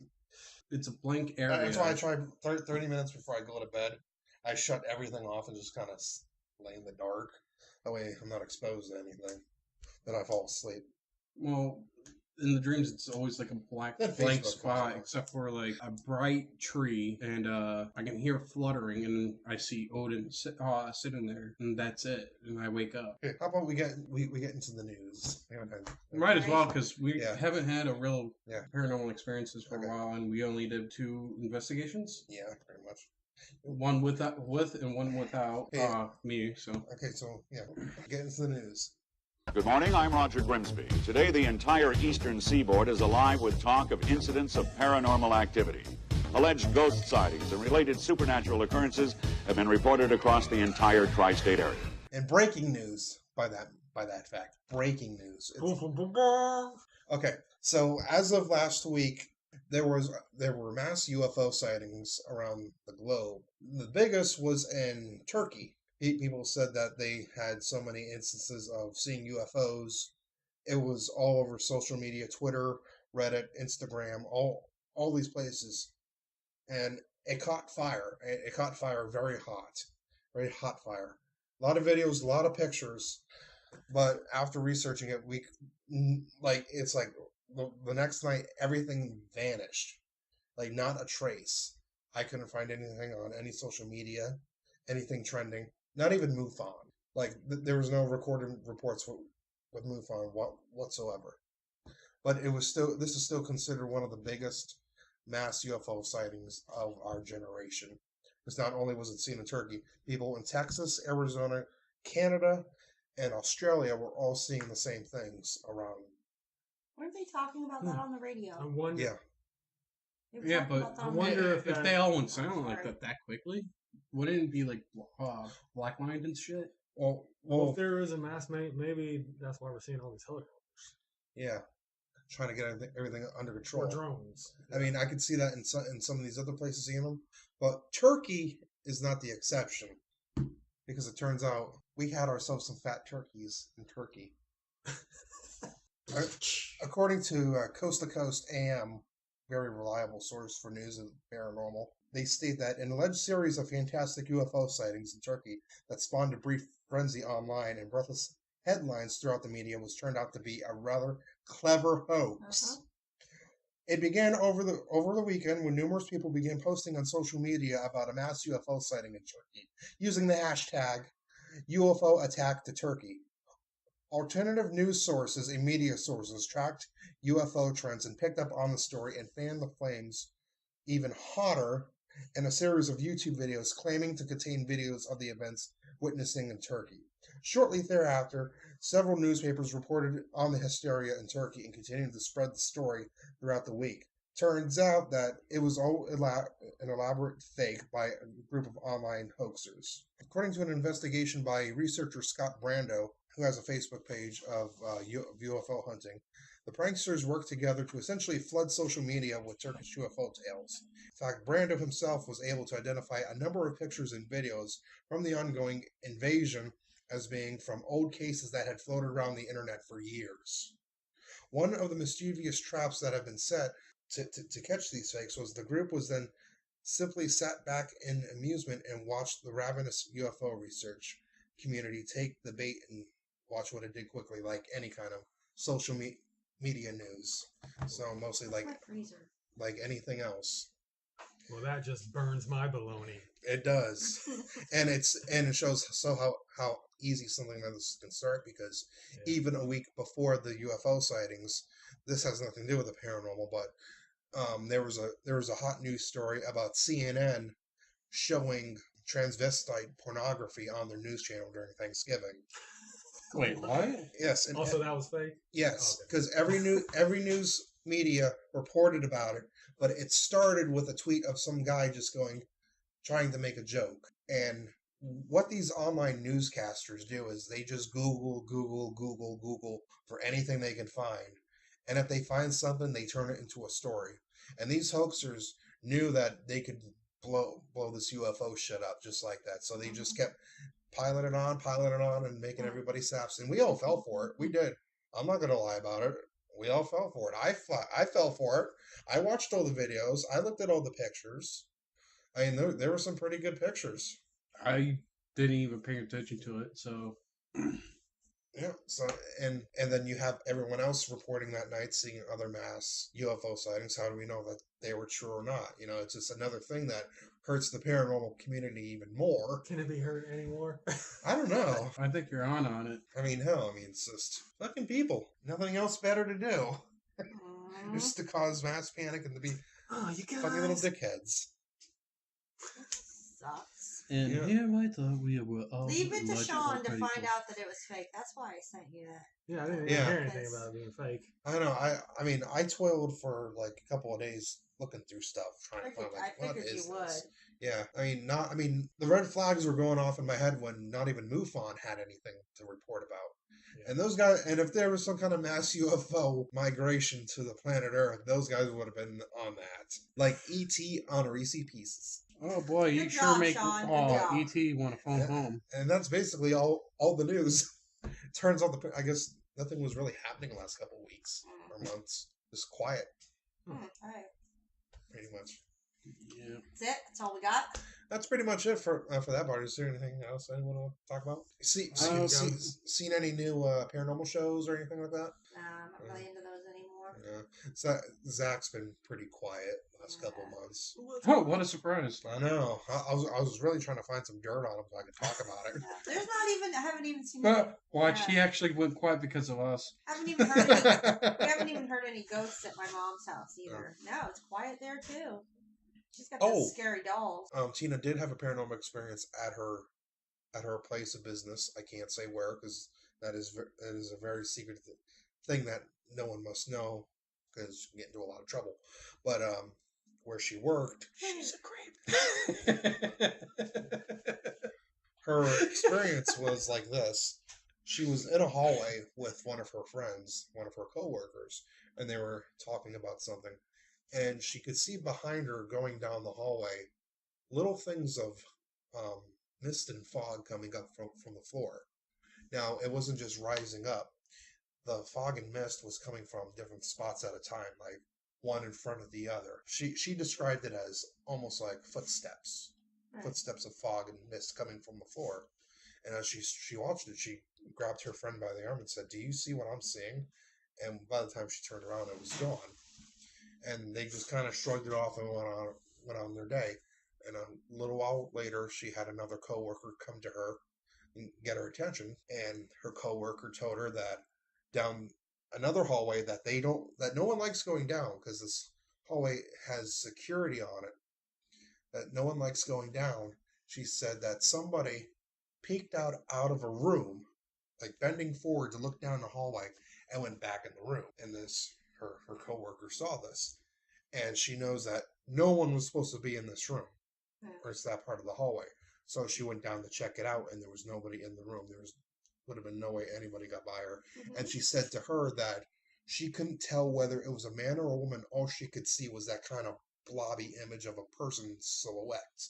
E: it's a blank area.
B: That's why I try 30 minutes before I go to bed. I shut everything off and just kind of lay in the dark. That way I'm not exposed to anything. Then I fall asleep.
E: Well, in the dreams, it's always like a blank spot, except for like a bright tree, and I can hear fluttering, and I see Odin sitting there, and that's it. And I wake up.
B: Okay, how about we get into the news?
E: Might as well, because we haven't had a real paranormal experiences for a while, and we only did 2 investigations.
B: Yeah, pretty much.
E: One with and one without me. So
B: okay, so get into the news.
G: Good morning, I'm Roger Grimsby. Today, the entire eastern seaboard is alive with talk of incidents of paranormal activity. Alleged ghost sightings and related supernatural occurrences have been reported across the entire tri-state area.
B: And breaking news by by that fact. Breaking news. Okay, so as of last week, there were mass UFO sightings around the globe. The biggest was in Turkey. People said that they had so many instances of seeing UFOs. It was all over social media, Twitter, Reddit, Instagram, all these places, and it caught fire. It caught fire very hot fire. A lot of videos, a lot of pictures, but after researching it, it's like the next night everything vanished, like not a trace. I couldn't find anything on any social media, anything trending, not even MUFON. Like there was no recorded reports with MUFON whatsoever. But this is still considered one of the biggest mass UFO sightings of our generation. Because not only was it seen in Turkey, people in Texas, Arizona, Canada, and Australia were all seeing the same things around.
C: Weren't they talking about that on the radio?
D: I wonder.
B: Yeah.
C: They were
E: Yeah,
C: talking
E: but
C: about that
D: I
C: on the
D: wonder
C: radio.
D: if
E: if
D: that-
E: they all went silent
C: Sorry.
E: like that quickly, wouldn't it be like black lined and shit?
D: Well,
B: Well,
D: if there is a mass mate, maybe that's why we're seeing all these helicopters
B: yeah, trying to get everything under control.
D: or drones.
B: I mean, I could see that in some of these other places seeing them, but Turkey is not the exception, because it turns out we had ourselves some fat turkeys in Turkey. According to Coast to Coast AM, very reliable source for news of paranormal, they state that an alleged series of fantastic UFO sightings in Turkey that spawned a brief frenzy online and breathless headlines throughout the media was turned out to be a rather clever hoax. It began over the weekend when numerous people began posting on social media about a mass UFO sighting in Turkey, using the hashtag UFO attack to Turkey. Alternative news sources and media sources tracked UFO trends and picked up on the story and fanned the flames even hotter in a series of YouTube videos claiming to contain videos of the events witnessing in Turkey. Shortly thereafter, several newspapers reported on the hysteria in Turkey and continued to spread the story throughout the week. Turns out that it was all an elaborate fake by a group of online hoaxers. According to an investigation by researcher Scott Brando, who has a Facebook page of UFO hunting, the pranksters worked together to essentially flood social media with Turkish UFO tales. In fact, Brando himself was able to identify a number of pictures and videos from the ongoing invasion as being from old cases that had floated around the internet for years. One of the mischievous traps that have been set to catch these fakes was the group was then simply sat back in amusement and watched the ravenous UFO research community take the bait and watch what it did quickly, like any kind of social media news. So mostly
C: That's my freezer.
B: like anything else.
D: Well, that just burns my baloney.
B: It does, and it shows how easy something like this can start, because
D: Yeah.
B: even a week before the UFO sightings, this has nothing to do with the paranormal, but there was a hot news story about CNN showing transvestite pornography on their news channel during Thanksgiving.
E: Wait, what?
B: Yes, and
D: Also, that was fake.
B: yes,
D: Okay.
B: because every news media reported about it, but it started with a tweet of some guy just trying to make a joke. And what these online newscasters do is they just Google for anything they can find. And if they find something, they turn it into a story. And these hoaxers knew that they could blow this UFO shit up just like that. So they just kept piling it on, and making everybody saps. And we all fell for it. We did. I'm not going to lie about it. We all fell for it. I fell for it. I watched all the videos. I looked at all the pictures. I mean, there were some pretty good pictures.
E: I didn't even pay attention to it, so
B: Yeah. So and then you have everyone else reporting that night seeing other mass UFO sightings. How do we know that they were true or not? You know, it's just another thing that hurts the paranormal community even more.
D: Can it be heard anymore?
B: I don't know.
E: I think you're on it.
B: I mean, hell, it's just fucking people. Nothing else better to do.
C: Aw,
B: Just to cause mass panic and to be
D: Oh, you guys.
B: fucking little dickheads.
C: sucks.
E: And
B: Yeah.
E: here I thought we were all.
C: Leave it to
E: logical
C: Sean to
E: people.
C: find out that it was fake. That's why I sent you that.
D: Yeah, I didn't
B: Yeah.
D: hear anything about it being fake.
B: I know. I mean, I toiled for like a couple of days looking through stuff, trying to find
C: I
B: like what
C: figured
B: is
C: you would.
B: this? Yeah, I mean, the red flags were going off in my head when not even MUFON had anything to report about. And those guys, and if there was some kind of mass UFO migration to the planet Earth, those guys would have been on that. Like E.T. on Reese Pieces.
E: Oh boy, you
C: Good
E: sure
C: job,
E: make
C: Sean. Good job.
E: E.T. want to phone home.
B: And that's basically all the news. Turns out, I guess nothing was really happening the last couple of weeks or months. Just quiet,
C: All right.
B: pretty much.
E: Yeah.
C: That's it. That's all we got.
B: That's pretty much it for that part. Is there anything else anyone want to talk about? Seen any new paranormal shows or anything like that?
C: I'm not really into those anymore.
B: Yeah. So Zach's been pretty quiet the last couple of months.
E: Oh, what a surprise!
B: I know. I was really trying to find some dirt on him so I could talk about it.
C: There's not even. I haven't even seen. Any,
E: Watch, he actually went quiet because of us.
C: haven't even heard. We haven't even heard any ghosts at my mom's house either. No, it's quiet there too. She's got those scary dolls.
B: Tina did have a paranormal experience at her place of business. I can't say where because that is a very secret thing that no one must know because you get into a lot of trouble. But where she worked, she's a creep. Her experience was like this. She was in a hallway with one of her friends, one of her coworkers, and they were talking about something. And she could see behind her going down the hallway little things of mist and fog coming up from the floor. Now, it wasn't just rising up. The fog and mist was coming from different spots at a time, like one in front of the other. She described it as almost like footsteps.
C: Right.
B: Footsteps of fog and mist coming from the floor. And as she watched it, she grabbed her friend by the arm and said, "Do you see what I'm seeing?" And by the time she turned around, it was gone. And they just kind of shrugged it off and went on their day. And a little while later, she had another coworker come to her and get her attention. And her coworker told her that down another hallway that no one likes going down because this hallway has security on it. That no one likes going down. She said that somebody peeked out of a room, like bending forward to look down the hallway, and went back in the room. And her coworker saw this, and she knows that no one was supposed to be in this room, or it's that part of the hallway. So she went down to check it out, and there was nobody in the room. Would have been no way anybody got by her. Mm-hmm. And she said to her that she couldn't tell whether it was a man or a woman. All she could see was that kind of blobby image of a person's silhouette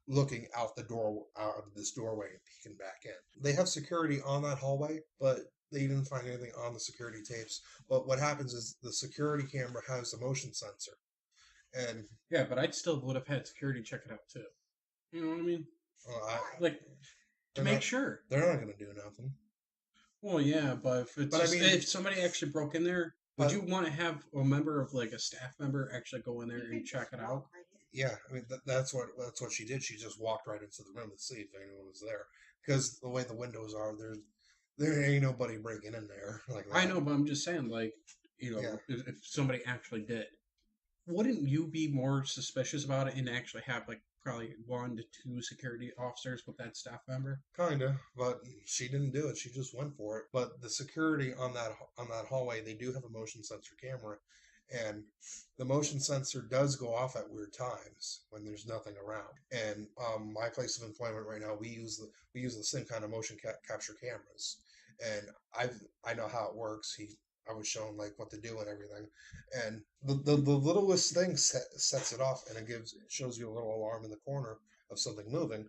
B: looking out of this doorway and peeking back in. They have security on that hallway, but they didn't find anything on the security tapes. But what happens is the security camera has a motion sensor. And
E: yeah, but I still would have had security check it out too. You know what I mean? To make sure.
B: They're not going to do nothing.
E: Well, yeah, but if somebody actually broke in there, would you want to have a member of like a staff member actually go in there and check it out?
B: Yeah, I mean that's what she did. She just walked right into the room to see if anyone was there because the way the windows are, there ain't nobody breaking in there like that.
E: I know, but I'm just saying, like, if somebody actually did, wouldn't you be more suspicious about it and actually have like probably 1 to 2 security officers with that staff member?
B: Kinda, but she didn't do it. She just went for it. But the security on that hallway, they do have a motion sensor camera, and the motion sensor does go off at weird times when there's nothing around. And my place of employment right now, we use the same kind of motion capture cameras, and I know how it works. I was shown like what to do and everything, and the littlest thing sets it off, and it shows you a little alarm in the corner of something moving.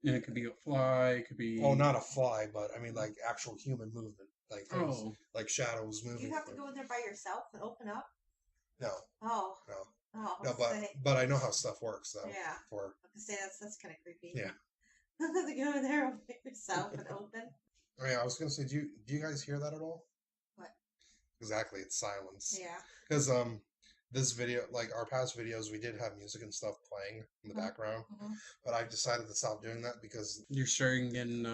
E: And it could be a fly, it could be
B: not a fly, but I mean like actual human movement, like things, like shadows moving.
C: Do you have to go in there by yourself and open up?
B: No.
C: Oh.
B: No. No, but I know how stuff works though.
C: Yeah. I was gonna say that's kind of creepy.
B: Yeah.
C: You have to go in there by yourself and open.
B: Oh, yeah, I was gonna say, do you guys hear that at all?
C: What?
B: Exactly, it's silence.
C: Yeah.
B: Because this video, like our past videos, we did have music and stuff playing in the background, but I've decided to stop doing that because
E: you're starting getting.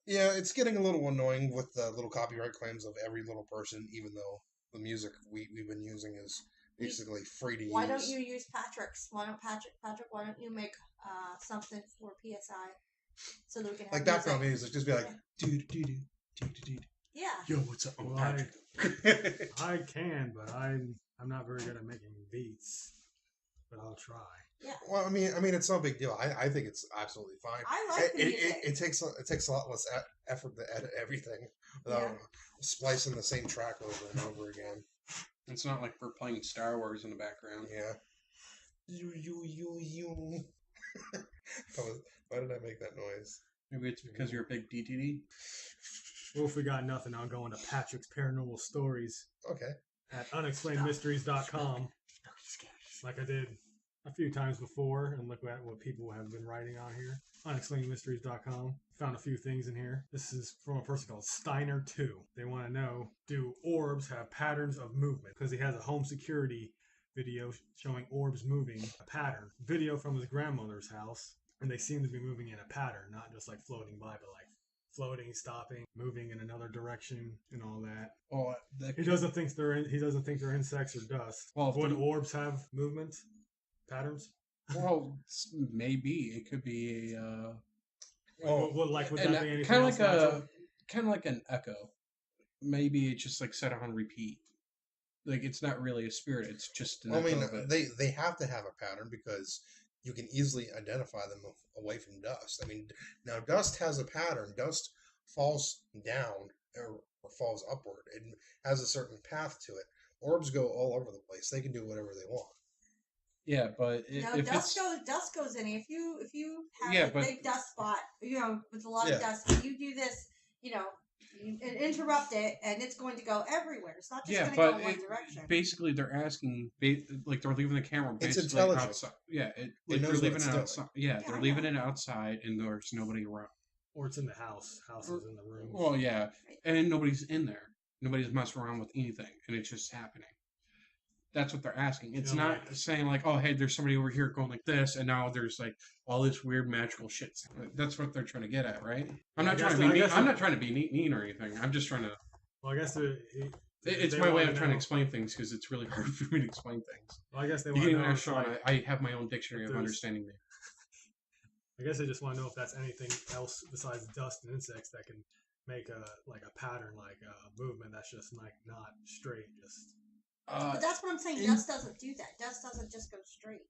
B: Yeah, it's getting a little annoying with the little copyright claims of every little person, even though the music we've been using is basically free to use.
C: Why don't you use Patrick's? Why don't you make something for PSI so that we can have
B: like background music? Just be like do.
C: Yeah.
E: Yo, what's up?
D: Well, I can, but I'm not very good at making beats. But I'll try.
C: Yeah.
B: Well, I mean, it's no big deal. I think it's absolutely fine.
C: I like the music.
B: It takes a lot less effort to edit everything without splicing the same track over and over again.
E: It's not like we're playing Star Wars in the background.
B: Yeah. You. Why did I make that noise?
E: Maybe it's because you're a big DTD.
D: Well, if we got nothing, I'll go into Patrick's Paranormal Stories
B: Okay.
D: at unexplainedmysteries.com, like I did a few times before, and look at what people have been writing on here. Unexplainedmysteries.com. Found a few things in here. This is from a person called Steiner2. They want to know, do orbs have patterns of movement? Because he has a home security video showing orbs moving, a pattern. Video from his grandmother's house, and they seem to be moving in a pattern, not just like floating by, but like floating, stopping, moving in another direction, and all that.
E: Well,
D: He doesn't think they're insects or dust.
E: Well,
D: Would orbs have movement patterns?
E: well, maybe it could be a.
D: Would that be anything
E: kind
D: else
E: of
D: natural?
E: like an echo. Maybe it's just like set on repeat. Like it's not really a spirit; it's just an echo of it.
B: they have to have a pattern because you can easily identify them away from dust. I mean, now dust has a pattern. Dust falls down or falls upward. It has a certain path to it. Orbs go all over the place. They can do whatever they want.
E: Yeah, but if
C: dust goes in. If you have a big dust spot, with a lot of dust, you do this, you interrupt it, and it's going to go everywhere. It's not just going to go one direction.
E: Basically, they're asking, like they're leaving the camera basically
B: it's intelligent.
E: outside. Yeah,
B: It knows
E: they're
B: what
E: leaving
B: it's
E: it
B: doing.
E: outside. Yeah, they're leaving it outside, and there's nobody around.
D: Or it's in the house. House is in the room.
E: Well, yeah, and nobody's in there. Nobody's messing around with anything, and it's just happening. That's what they're asking. It's not saying like, oh, hey, there's somebody over here going like this, and now there's like all this weird magical shit. That's what they're trying to get at, right? I'm not trying to be mean or anything. I'm just trying to.
D: Well, I guess
E: it's my way of trying to explain things because it's really hard for me to explain things.
D: Well, I guess they
E: you
D: want
E: can
D: to
E: even
D: know.
E: ask Sean. I have my own dictionary of understanding me.
D: I guess they just want to know if that's anything else besides dust and insects that can make a pattern, like a movement that's just like not straight, just.
C: But that's what I'm saying. Dust doesn't do that. Dust doesn't just go straight.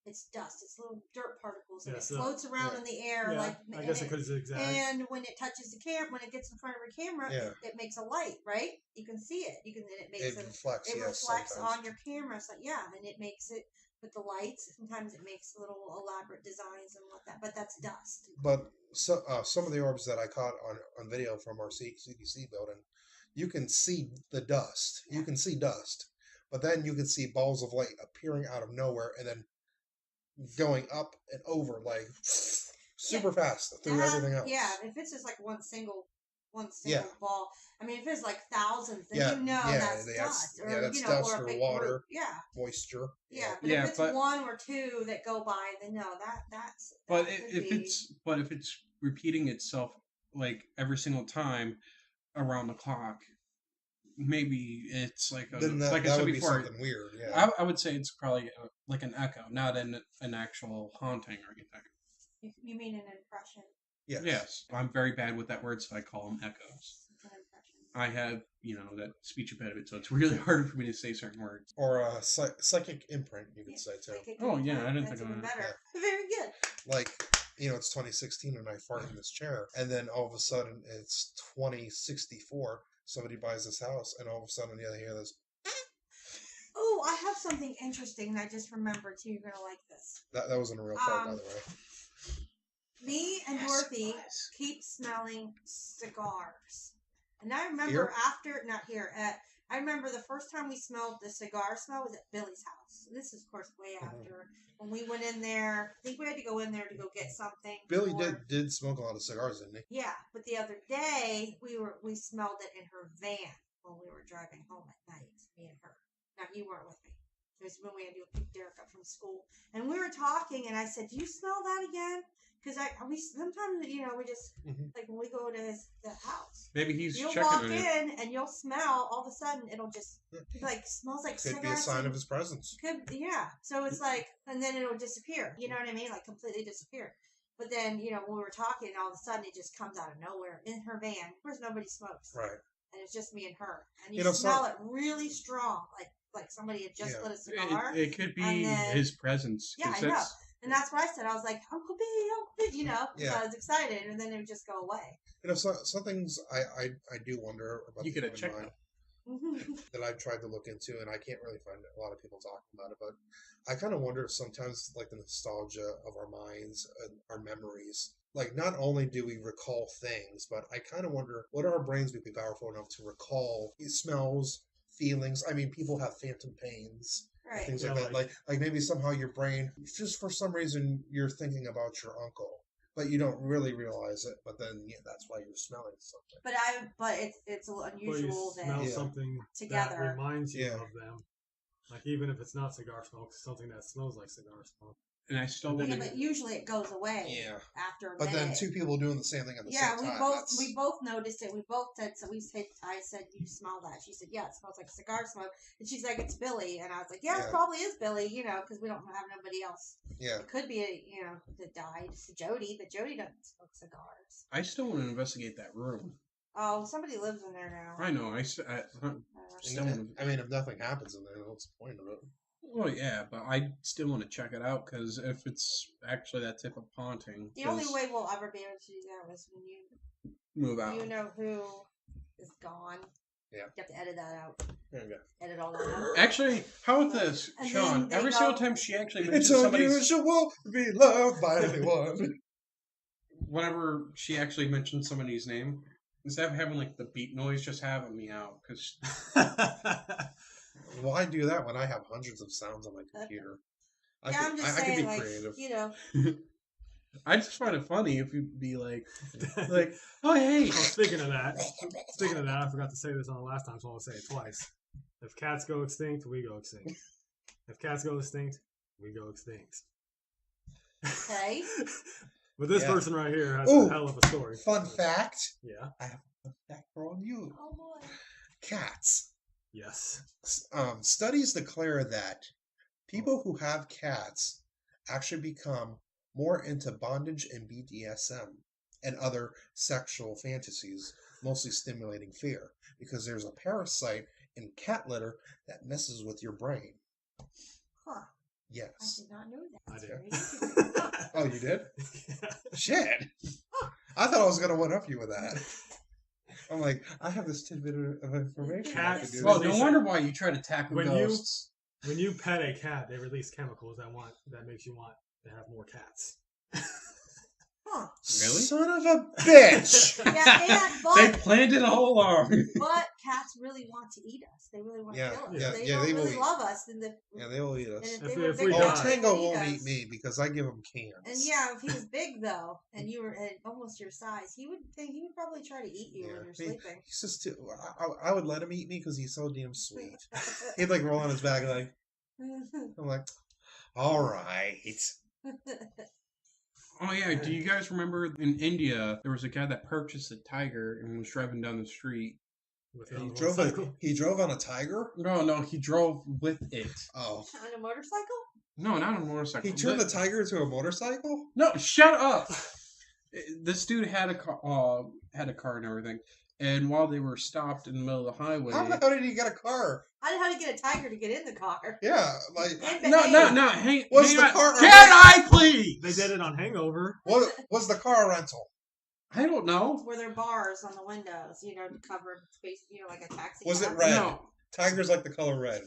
C: It's dust. It's little dirt particles, and it floats around in the air.
D: I guess it could zigzag.
C: And when it touches the camera, when it gets in front of a camera, it makes a light, right? You can see it. It reflects on your camera. So and it makes it with the lights. Sometimes it makes little elaborate designs and whatnot. But that's dust.
B: But some of the orbs that I caught on video from our CDC building, you can see the dust. You can see dust. But then you can see balls of light appearing out of nowhere and then going up and over like super fast through everything else.
C: Yeah, if it's just like one single ball. I mean, if it's like thousands, then that's dust. Or,
B: that's dust or water.
C: Moisture.
B: Yeah.
C: But if it's one or two that go by, then no, that's.
E: But if it's repeating itself like every single time around the clock, maybe it's like like I said before,
B: something weird. Yeah,
E: I would say it's probably like an echo, not an actual haunting or anything.
C: You mean an impression?
B: Yes.
E: Yes, I'm very bad with that word, so I call them echoes.
C: It's an impression.
E: I have, that speech impediment, so it's really hard for me to say certain words.
B: Or a psychic imprint, you could say too.
E: Oh yeah, I didn't think of that.
C: Better. Yeah. Very good.
B: Like, it's 2016 and I fart in this chair, and then all of a sudden it's 2064. Somebody buys this house, and all of a sudden, you hear this.
C: Oh, I have something interesting, and I just remembered too. You're gonna like this.
B: That wasn't a real fart, by the way.
C: Me and Dorothy keep smelling cigars, and I remember I remember the first time we smelled the cigar smell was at Billy's house. This is, of course, way after when we went in there. I think we had to go in there to go get something.
B: Billy did smoke a lot of cigars, didn't he?
C: Yeah, but the other day we smelled it in her van when we were driving home at night. Me and her. Now you weren't with me. It was when we had to go pick Derek up from school, and we were talking, and I said, "Do you smell that again?" Because we sometimes we just like when we go to the house.
E: Maybe you'll
C: walk in and you'll smell. All of a sudden, it'll just smells like
B: could be a sign of his presence.
C: So it's like, and then it'll disappear. You know what I mean? Like completely disappear. But then when we were talking, all of a sudden it just comes out of nowhere in her van. Of course, nobody smokes.
B: Right.
C: And it's just me and her, and you smell it really strong, like somebody had just lit a cigar.
E: It could be
C: and then,
E: his presence.
C: Yeah, I know. And that's what I said. I was like, Uncle B, you know, so I was excited, and then it would just go away.
B: You know, some things I do wonder about.
E: You could have checked out.
B: That I've tried to look into, and I can't really find a lot of people talking about it, but I kind of wonder if sometimes, like, the nostalgia of our minds and our memories, like, not only do we recall things, but I kind of wonder, would our brains be powerful enough to recall smells, feelings? I mean, people have phantom pains.
C: Right.
B: Things like that. Like maybe somehow your brain, just for some reason, you're thinking about your uncle, but you don't really realize it. But then, that's why you're smelling something.
C: But it's unusual
D: that you smell something
C: together
D: that reminds you of them. Like, even if it's not cigar smoke, it's something that smells like cigar smoke.
E: And I still
C: want but usually it goes away after a minute.
B: But then two people doing the same thing at the same time.
C: Yeah, we both noticed it. We both said, I said, you smell that? She said, yeah, it smells like cigar smoke. And she's like, it's Billy. And I was like, yeah, it probably is Billy, you know, because we don't have nobody else. Yeah. It could be, that died. It's Jody, but Jody doesn't smoke cigars.
E: I still want to investigate that room.
C: Oh, somebody lives in there now.
E: I know.
B: I mean, if nothing happens in there, what's the point of it?
E: Well, yeah, but I still want to check it out, because if it's actually that type of haunting...
C: The only way we'll ever be able to do that is when you...
E: move out.
C: You know who is gone.
B: Yeah.
C: You have to edit that out.
B: There you go.
C: Edit all that out.
E: Actually, how about this, Sean? Every single time she actually mentions
B: it's unusual to be loved by anyone.
E: Whenever she actually mentions somebody's name, instead of having, like, the beep noise, just have a meow, because...
B: Why do that when I have hundreds of sounds on my computer? I could be creative.
C: You know.
E: I just find it funny if you'd be like, oh, hey.
D: Oh, speaking of that, I forgot to say this on the last time, so I'll say it twice. If cats go extinct, we go extinct. If cats go extinct, we go extinct.
C: Okay.
D: But this person right here has a hell of a story.
B: Fun fact.
D: Yeah.
B: I have a fun fact for you.
C: Oh, boy.
B: Cats.
D: Yes.
B: Studies declare that people who have cats actually become more into bondage and BDSM and other sexual fantasies, mostly stimulating fear, because there's a parasite in cat litter that messes with your brain.
C: Huh.
B: Yes.
C: I did not know that.
D: I did.
B: Oh, you did? Shit. I thought I was going to one-up you with that. I'm like, I have this tidbit of information.
D: Cats.
E: Well, no wonder why you try to tackle ghosts.
D: When you pet a cat, they release chemicals that makes you want to have more cats.
C: Huh.
E: Really?
B: Son of a bitch!
E: They planned it all along.
C: But cats really want to eat us. They really want to kill us. They don't really love us.
B: They will eat us.
C: Tango
B: won't eat me because I give him cans.
C: And if he was big though, and you were at almost your size, he would probably try to eat you when you're sleeping.
B: He's just too. I would let him eat me because he's so damn sweet. He'd like roll on his back like. I'm like, all right.
E: Oh, yeah. Do you guys remember in India, there was a guy that purchased a tiger and was driving down the street?
B: He drove on a tiger?
E: No, he drove with it.
B: Oh.
C: On a motorcycle?
E: No, not on a motorcycle.
B: He turned the tiger into a motorcycle?
E: No, shut up! This dude had a car and everything. And while they were stopped in the middle of the highway...
B: How the hell did he get a car?
C: How to get a tiger to get in the car?
B: Yeah, like...
E: No, hang
B: the car...
E: Can I please?
D: They did it on Hangover.
B: Was the car a rental?
E: I don't know.
C: Were there bars on the windows, to cover space, like a taxi?
B: Was it red?
E: No.
B: Tigers like the color red.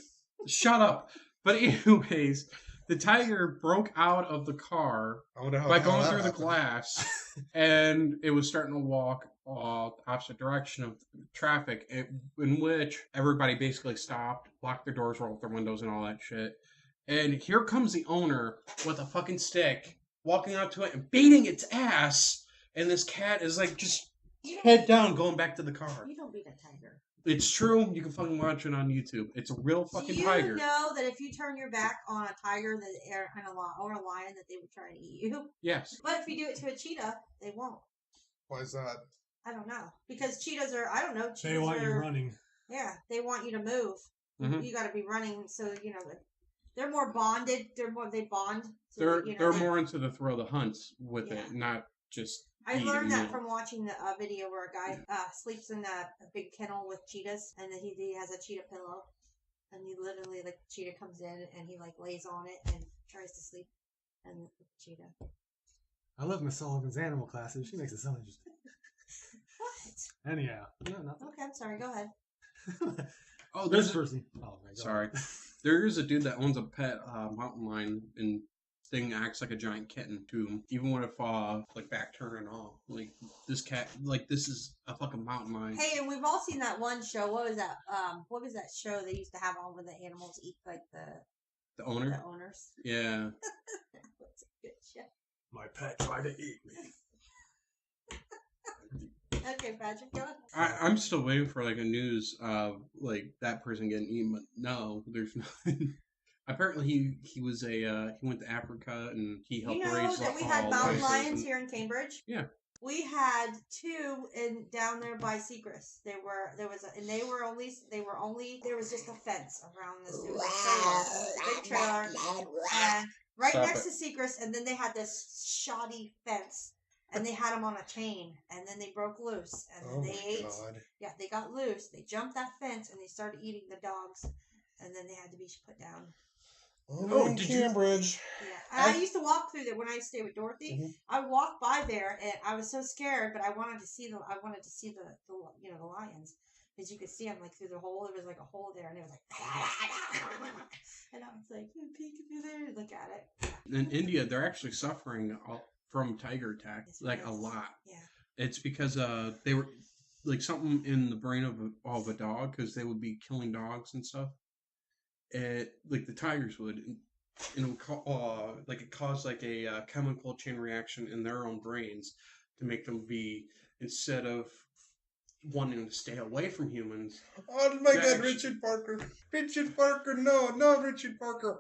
E: Shut up. But anyways... The tiger broke out of the car by going through the glass, and it was starting to walk opposite direction of traffic, in which everybody basically stopped, locked their doors, rolled their windows, and all that shit. And here comes the owner with a fucking stick, walking up to it and beating its ass, and this cat is like just head down, going back to the car.
C: You don't beat a tiger.
E: It's true. You can fucking watch it on YouTube. It's a real fucking tiger.
C: Do you know that if you turn your back on a tiger or a lion, that they would try to eat you?
E: Yes.
C: But if you do it to a cheetah, they won't.
B: Why is that?
C: I don't know. Because cheetahs are, I don't know.
D: They want you running.
C: Yeah, they want you to move. Mm-hmm. You got to be running, so they're more bonded. They bond. So
E: they're more into the thrill of the hunts with it, not just.
C: I learned that from watching a video where a guy sleeps in a big kennel with cheetahs, and that he has a cheetah pillow. And he literally, like, cheetah comes in and he, like, lays on it and tries to sleep. And the cheetah.
D: I love Miss Sullivan's animal classes. She makes it so interesting.
C: What?
D: Anyhow. No, nothing.
C: Okay, I'm sorry. Go ahead.
E: Oh,
D: This
E: there's
D: person. Oh, my God.
E: sorry. There is a dude that owns a pet mountain lion, and thing acts like a giant kitten to him. Even when like back turn and all. Like this cat, like this is a fucking mountain lion.
C: Hey, and we've all seen that one show. What was that? What was that show they used to have on where the animals eat like
E: The owner.
C: the owners?
E: Yeah.
C: That was a good show.
D: My pet tried to eat me.
C: Okay, Patrick, go on.
E: I'm still waiting for like a news of like that person getting eaten, but no, there's nothing. Apparently he was he went to Africa and he helped
C: You know
E: raise
C: that we had mountain
E: lions.
C: lions here in Cambridge?
E: Yeah.
C: We had two down there by Seacrest. There was just a fence around this. It was a big trailer, and right
E: Stop
C: next to Seacrest, and then they had this shoddy fence, and they had them on a chain, and then they broke loose, and then they ate.
B: God.
C: Yeah, they got loose. They jumped that fence, and they started eating the dogs, and then they had to be put down.
B: Oh, in Cambridge.
C: Yeah, and I used to walk through there when I used to stay with Dorothy.
B: Mhm.
C: I walked by there, and I was so scared, but I wanted to see the lions, because you could see them like through the hole. There was like a hole there, and it was like, and I was like, peeking through there and look at it.
E: In India, they're actually suffering from tiger attack,
C: Yes,
E: like
C: yes.
E: a lot.
C: Yeah.
E: It's because they were like something in the brain of a dog, because they would be killing dogs and stuff. Like the tigers would, and it would it caused like a chemical chain reaction in their own brains to make them be, instead of wanting to stay away from humans.
B: Oh my God,
E: actually-
B: Richard Parker! Richard Parker! No, Richard Parker!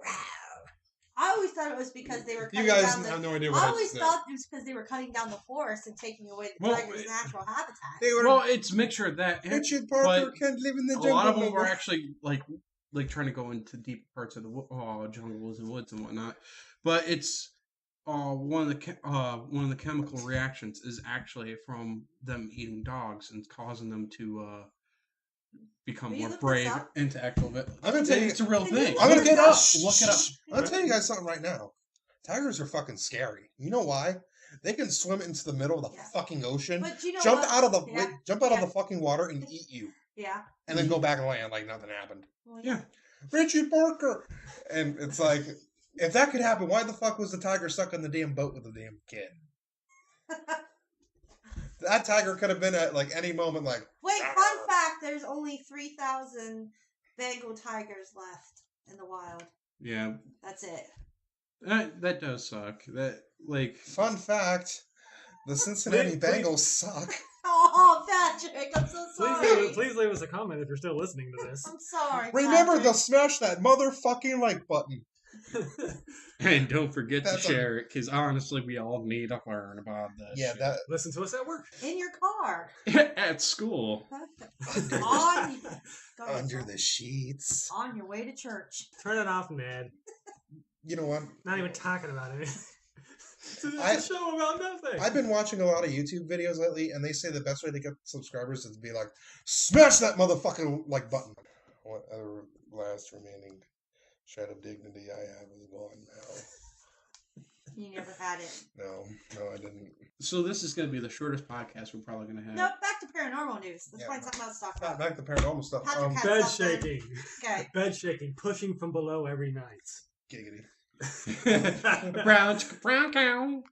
C: I always thought it was because they were cutting
B: You guys
C: down the.
B: have no idea
C: I
B: what I
C: always
B: just said.
C: thought it was because they were cutting down the forest and taking away the
E: Well,
C: tiger's natural habitat.
B: They were.
E: Well, it's a mixture of that. And,
B: Richard Parker
E: but
B: can't live in the
E: a
B: jungle.
E: lot of them
B: no
E: were
B: more.
E: actually like trying to go into deep parts of the jungles and woods and whatnot. But it's one of the chemical reactions is actually from them eating dogs and causing them to become
C: Will you
E: more
C: look
E: brave
C: this up?
E: into actual.
B: I'm gonna tell you,
E: It's a real thing.
B: I'm gonna
E: Look it
B: get
E: up.
B: up.
E: Look it up.
B: I'm gonna tell you guys something right now. Tigers are fucking scary. You know why? They can swim into the middle of the
C: Yeah.
B: fucking ocean,
C: But you know
B: jump
C: what?
B: out of the
C: Yeah.
B: jump out of
C: Yeah.
B: the fucking water and eat you,
C: Yeah.
B: and then go back and land like nothing happened.
C: Well,
E: Yeah.
B: Richard Parker, and it's like, if that could happen, why the fuck was the tiger stuck on the damn boat with the damn kid? That tiger could have been at like any moment, like.
C: Wait, fun fact: there's only 3,000 Bengal tigers left in the wild.
E: Yeah,
C: That's it.
E: that does suck. That like
B: Fun fact: the Cincinnati
D: Please-
B: Bengals suck.
C: Oh, Patrick, I'm so sorry.
D: Please leave us a comment if you're still listening to this.
C: I'm sorry.
B: Remember to
C: Patrick.
B: smash that motherfucking like button.
E: and don't forget to
B: That's
E: share it, because honestly, we all need to learn about this.
B: Yeah,
E: shit.
B: that.
D: Listen to us at work.
C: In your car.
E: At school.
C: on, go ahead,
B: Under
C: son.
B: the sheets.
C: On your way to church.
D: Turn it off, Ned.
B: You know what?
D: Not even talking about it. It's a
B: I-
D: show about nothing.
B: I've been watching a lot of YouTube videos lately, and they say the best way to get subscribers is to be like, smash that motherfucking like button. What other last remaining shred of dignity I have is gone now.
C: You never had it.
B: No, I didn't.
E: So this is going to be the shortest podcast we're probably going to have.
C: No, back to paranormal news. Let's
B: Yeah.
C: find something else to talk about.
B: Back to paranormal stuff.
C: Patrick had
D: Bed
C: something.
D: shaking.
C: Okay.
D: Bed shaking. Pushing from below every night.
B: Giggity.
E: brown cow.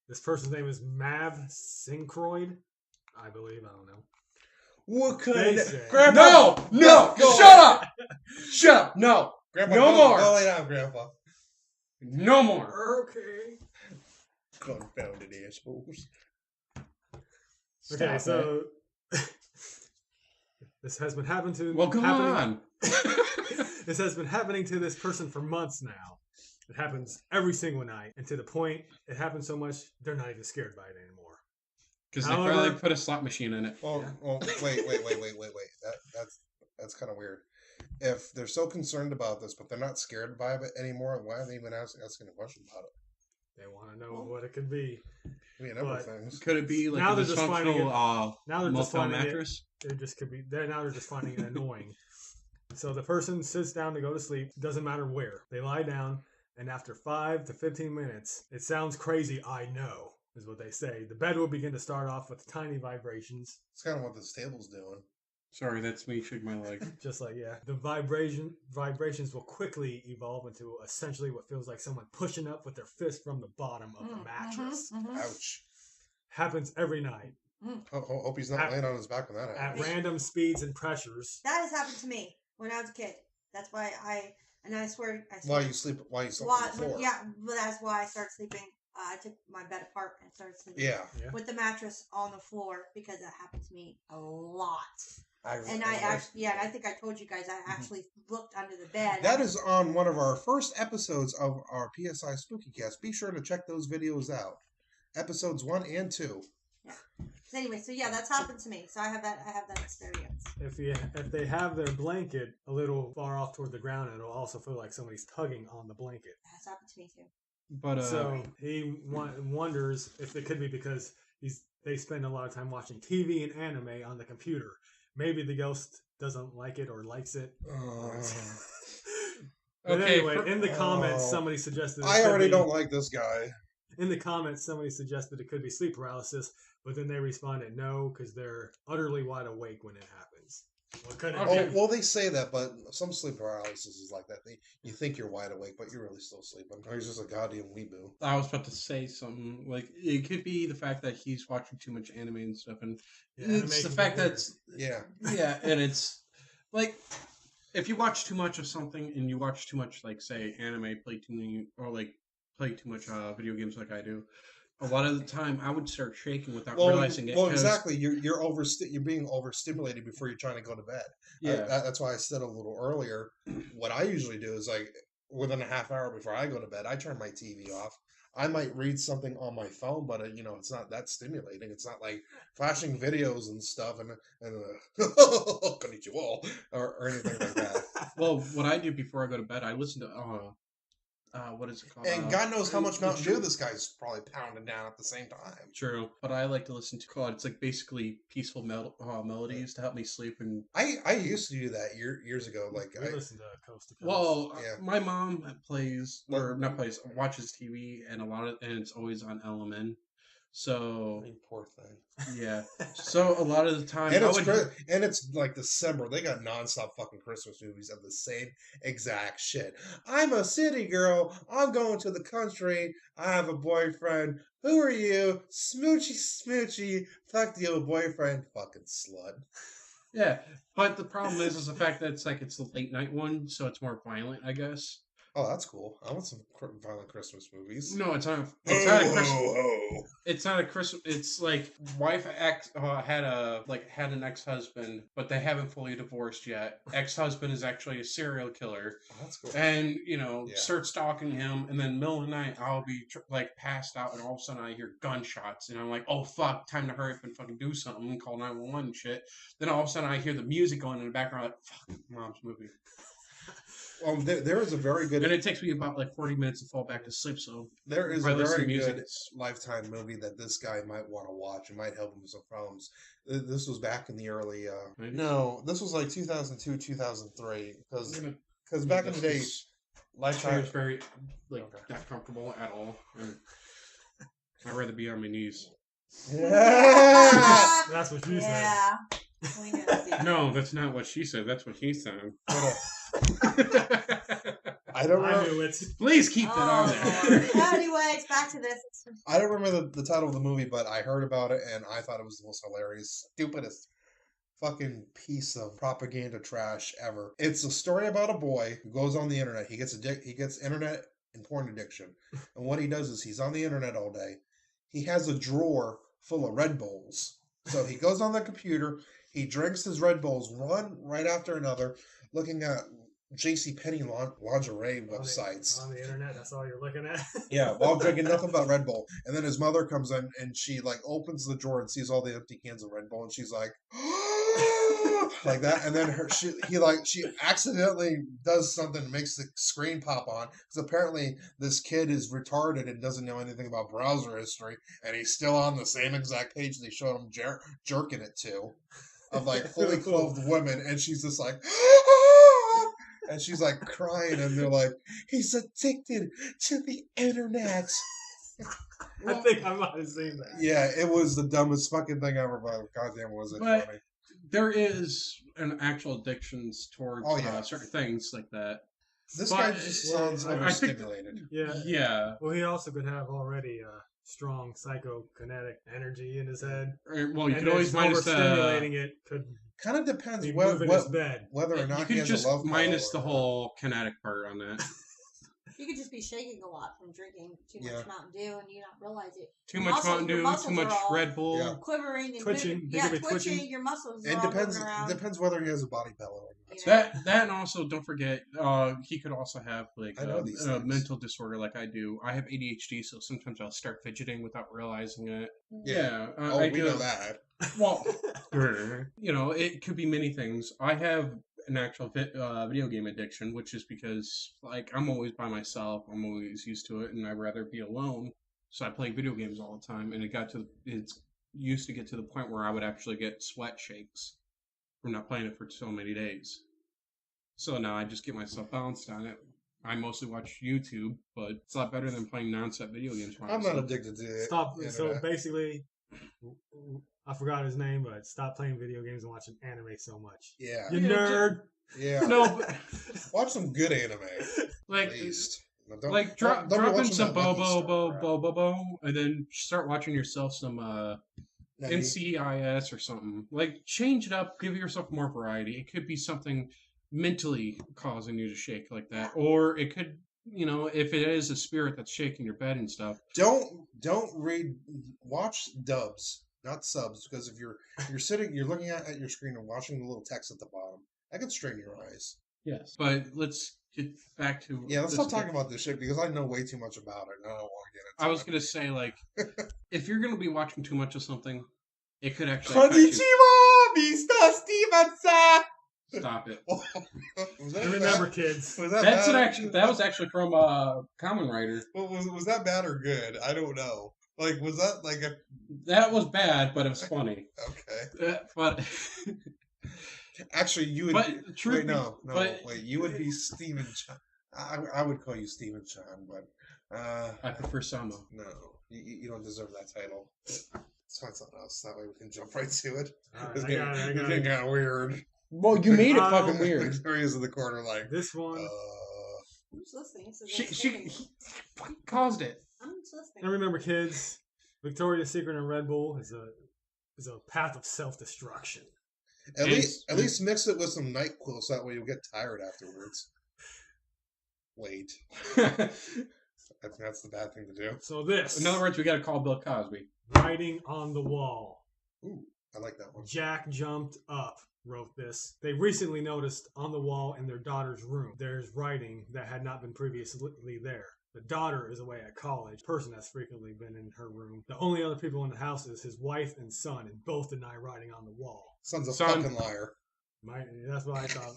D: This person's name is Mav Syncroid. I believe. I don't know.
B: What
D: They
B: could
D: say-
B: Grandpa?
E: No,
B: Go
E: shut up, shut up, no,
B: Grandpa,
E: No
B: go,
E: more.
B: Go lay down, Grandpa.
E: no more.
D: Okay.
B: Confounded assholes.
D: Okay,
E: Stop
D: so this has been happening to.
E: it. Well, come
D: happening-
E: on.
D: This has been happening to this person for months now. It happens every single night, and to the point it happens so much they're not even scared by it anymore.
E: Because they
D: However-
E: probably put a slot machine in it.
B: Well, wait. That's kind of weird. If they're so concerned about this, but they're not scared by it anymore, why are they even asking a question about it?
D: They want to know what it could be.
B: I mean, a number of
D: But-
B: things.
E: Could it be like
D: Now
E: a
D: they're just finding
E: dysfunctional
D: Now they're just
E: motel
D: finding
E: mattress?
D: it. It just could be. Now they're just finding it annoying. So the person sits down to go to sleep. Doesn't matter where. They lie down, and after 5 to 15 minutes, it sounds crazy, I know, is what they say. The bed will begin to start off with tiny vibrations.
B: It's kind of what this table's doing.
E: Sorry, that's me shaking my leg.
D: Just like, yeah. The vibrations will quickly evolve into essentially what feels like someone pushing up with their fist from the bottom of the mattress.
B: Ouch.
D: Happens every night.
B: Hope he's not laying on his back when that
D: At
B: happens.
D: random speeds and pressures.
C: That has happened to me when I was a kid. That's why I swear.
B: While you sleep on the floor.
C: Yeah, but that's why I started sleeping. I took my bed apart and started sleeping with the mattress on the floor because that happened to me a lot. I think I told you guys I actually looked under the bed.
B: That is on one of our first episodes of our PSI Spookycast. Be sure to check those videos out. Episodes 1 and 2.
C: Yeah. So anyway, that's happened to me. So I have that experience.
D: If they have their blanket a little far off toward the ground, it'll also feel like somebody's tugging on the blanket.
C: That's happened to me too.
E: But
D: so he wonders if it could be because they spend a lot of time watching TV and anime on the computer. Maybe the ghost doesn't like it or likes it. But anyway, in the comments, somebody suggested...
B: I already don't like this guy.
D: In the comments, somebody suggested it could be sleep paralysis, but then they responded no, because they're utterly wide awake when it happens.
B: Well, they say that, but some sleep paralysis is like that. You think you're wide awake, but you're really still sleeping. Or he's just a goddamn weeboo.
E: I was about to say something. Like, it could be the fact that he's watching too much anime and stuff, and it's the fact that and it's like, if you watch too much of something and you watch too much, like, say, anime, play too much video games like I do, a lot of the time I would start shaking without realizing it.
B: Well, exactly. You're being overstimulated before you're trying to go to bed.
E: Yeah.
B: That's why I said a little earlier, what I usually do is, like, within a half hour before I go to bed, I turn my TV off. I might read something on my phone, but it's not that stimulating. It's not like flashing videos and stuff and konnichiwa or anything like that.
E: Well, what I do before I go to bed, I listen to what is it called?
B: And God knows how much Mountain Dew this guy's probably pounding down at the same time.
E: True, but I like to listen to it's like basically peaceful melodies to help me sleep. And
B: I used to do that years ago. Like
D: I listen to Coast to Coast.
E: Well, my mom watches TV, and it's always on LMN. So
B: poor thing.
E: Yeah. So a lot of the time,
B: and it's like December. They got nonstop fucking Christmas movies of the same exact shit. I'm a city girl. I'm going to the country. I have a boyfriend. Who are you? Smoochy. Fuck the old boyfriend. Fucking slut.
E: Yeah, but the problem is the fact that it's the late night one, so it's more violent, I guess.
B: Oh, that's cool. I want some violent Christmas movies.
E: No, it's not. It's not a Christmas. It's not a Christmas. It's like wife had an ex-husband, but they haven't fully divorced yet. Ex-husband is actually a serial killer.
B: Oh, that's cool.
E: And start stalking him, and then middle of the night I'll be passed out, and all of a sudden I hear gunshots, and I'm like, oh fuck, time to hurry up and fucking do something, and call 911 and shit. Then all of a sudden I hear the music going in the background, like, fuck, mom's movie.
B: Well, there is a very good...
E: And it takes me about 40 minutes to fall back to sleep, so...
B: There is a very good Lifetime movie that this guy might want to watch. It might help him with some problems. This was back in the early... No, this was 2002, 2003. Because back in the day, Lifetime...
E: was very, not comfortable at all. And I'd rather be on my knees.
B: Yeah.
D: That's what you said.
C: Yeah.
E: No, that's not what she said. That's what he said.
B: I don't remember.
D: I knew it.
E: Please keep that on there.
C: Anyways, back to this.
B: I don't remember the title of the movie, but I heard about it and I thought it was the most hilarious, stupidest fucking piece of propaganda trash ever. It's a story about a boy who goes on the internet. He gets internet and porn addiction. And what he does is he's on the internet all day. He has a drawer full of Red Bulls. So he goes on the computer, he drinks his Red Bulls one right after another, looking at JCPenney lingerie websites.
D: On the internet, that's all you're looking at?
B: Yeah, while drinking nothing but Red Bull. And then his mother comes in and she opens the drawer and sees all the empty cans of Red Bull and she's like, like that. And then she accidentally does something that makes the screen pop on because apparently this kid is retarded and doesn't know anything about browser history, and he's still on the same exact page they showed him jerking it to, of fully clothed women, and she's just like, And she's like crying, and they're like, he's addicted to the internet.
D: I think I might have seen that.
B: Yeah, it was the dumbest fucking thing ever, but goddamn was it funny.
E: There is an actual addictions towards certain things like that.
B: This guy just sounds overstimulated.
E: Yeah.
D: Well, he also could have already a strong psychokinetic energy in his head.
E: Well, you could always minus
D: overstimulating it could
B: kind of depends whether or not he has a love
E: minus the whole kinetic part on that.
C: You could just be shaking a lot from drinking too much Mountain Dew and you not realize it.
E: Too much Mountain Dew, too much Red Bull.
C: Quivering and
D: twitching.
C: Twitching. Your muscles
B: it
C: are
B: depends.
C: all around.
B: Depends whether he has a body pillow or not.
E: That and also don't forget, he could also have like a mental disorder like I do. I have ADHD, so sometimes I'll start fidgeting without realizing it. Yeah.
B: We know that.
E: Well, it could be many things. I have an actual video game addiction, which is because like I'm always by myself. I'm always used to it, and I'd rather be alone. So I play video games all the time, and it used to get to the point where I would actually get sweat shakes from not playing it for so many days. So now I just get myself balanced on it. I mostly watch YouTube, but it's a lot better than playing non-stop video games.
B: I'm not addicted to it.
D: Stop. So basically, I forgot his name, but stop playing video games and watching anime so much.
B: Yeah.
D: You nerd.
B: Yeah.
E: No, but
B: watch some good anime.
E: Like,
B: at least.
E: Drop in some Bobo, and then start watching yourself some NCIS or something. Like, change it up, give yourself more variety. It could be something mentally causing you to shake like that, or it could, if it is a spirit that's shaking your bed and stuff.
B: Watch dubs, not subs, because if you're looking at your screen and watching the little text at the bottom, that could strain your eyes.
E: Yes, but let's get back to
B: let's stop talking about this shit because I know way too much about it and I don't want to get into it.
E: I was gonna say, like, if you're gonna be watching too much of something, it could actually
B: Konnichiwa, Mr. Stevenson.
E: Stop it.
D: Remember, kids.
E: That was actually from Common Writer.
B: Well, was that bad or good? I don't know. Like, was that like a?
E: That was bad, but it was funny.
B: Okay.
E: But
B: actually, you would.
E: But
B: wait. You would be Stephen Chan. I would call you Stephen Chan, but
E: I prefer Sama.
B: No, you don't deserve that title. Let's find something else. That way we can jump right to it. It's getting kind of weird.
E: Well, you made it fucking weird.
B: Victoria's in the corner like
D: this one.
C: Who's listening? So
E: he caused it.
C: I'm just listening.
D: And remember, kids, Victoria's Secret and Red Bull is a path of self-destruction.
B: At least mix it with some NyQuil so that way you'll get tired afterwards. Wait. I think that's the bad thing to do.
D: So this.
E: In other words, we got to call Bill Cosby.
D: Writing on the wall.
B: Ooh, I like that one.
D: Jack Jumped Up wrote this. They recently noticed on the wall in their daughter's room there's writing that had not been previously there. The daughter is away at college. Person that's frequently been in her room. The only other people in the house is his wife and son, and both deny writing on the wall.
B: Son's a fucking liar.
D: That's what I thought.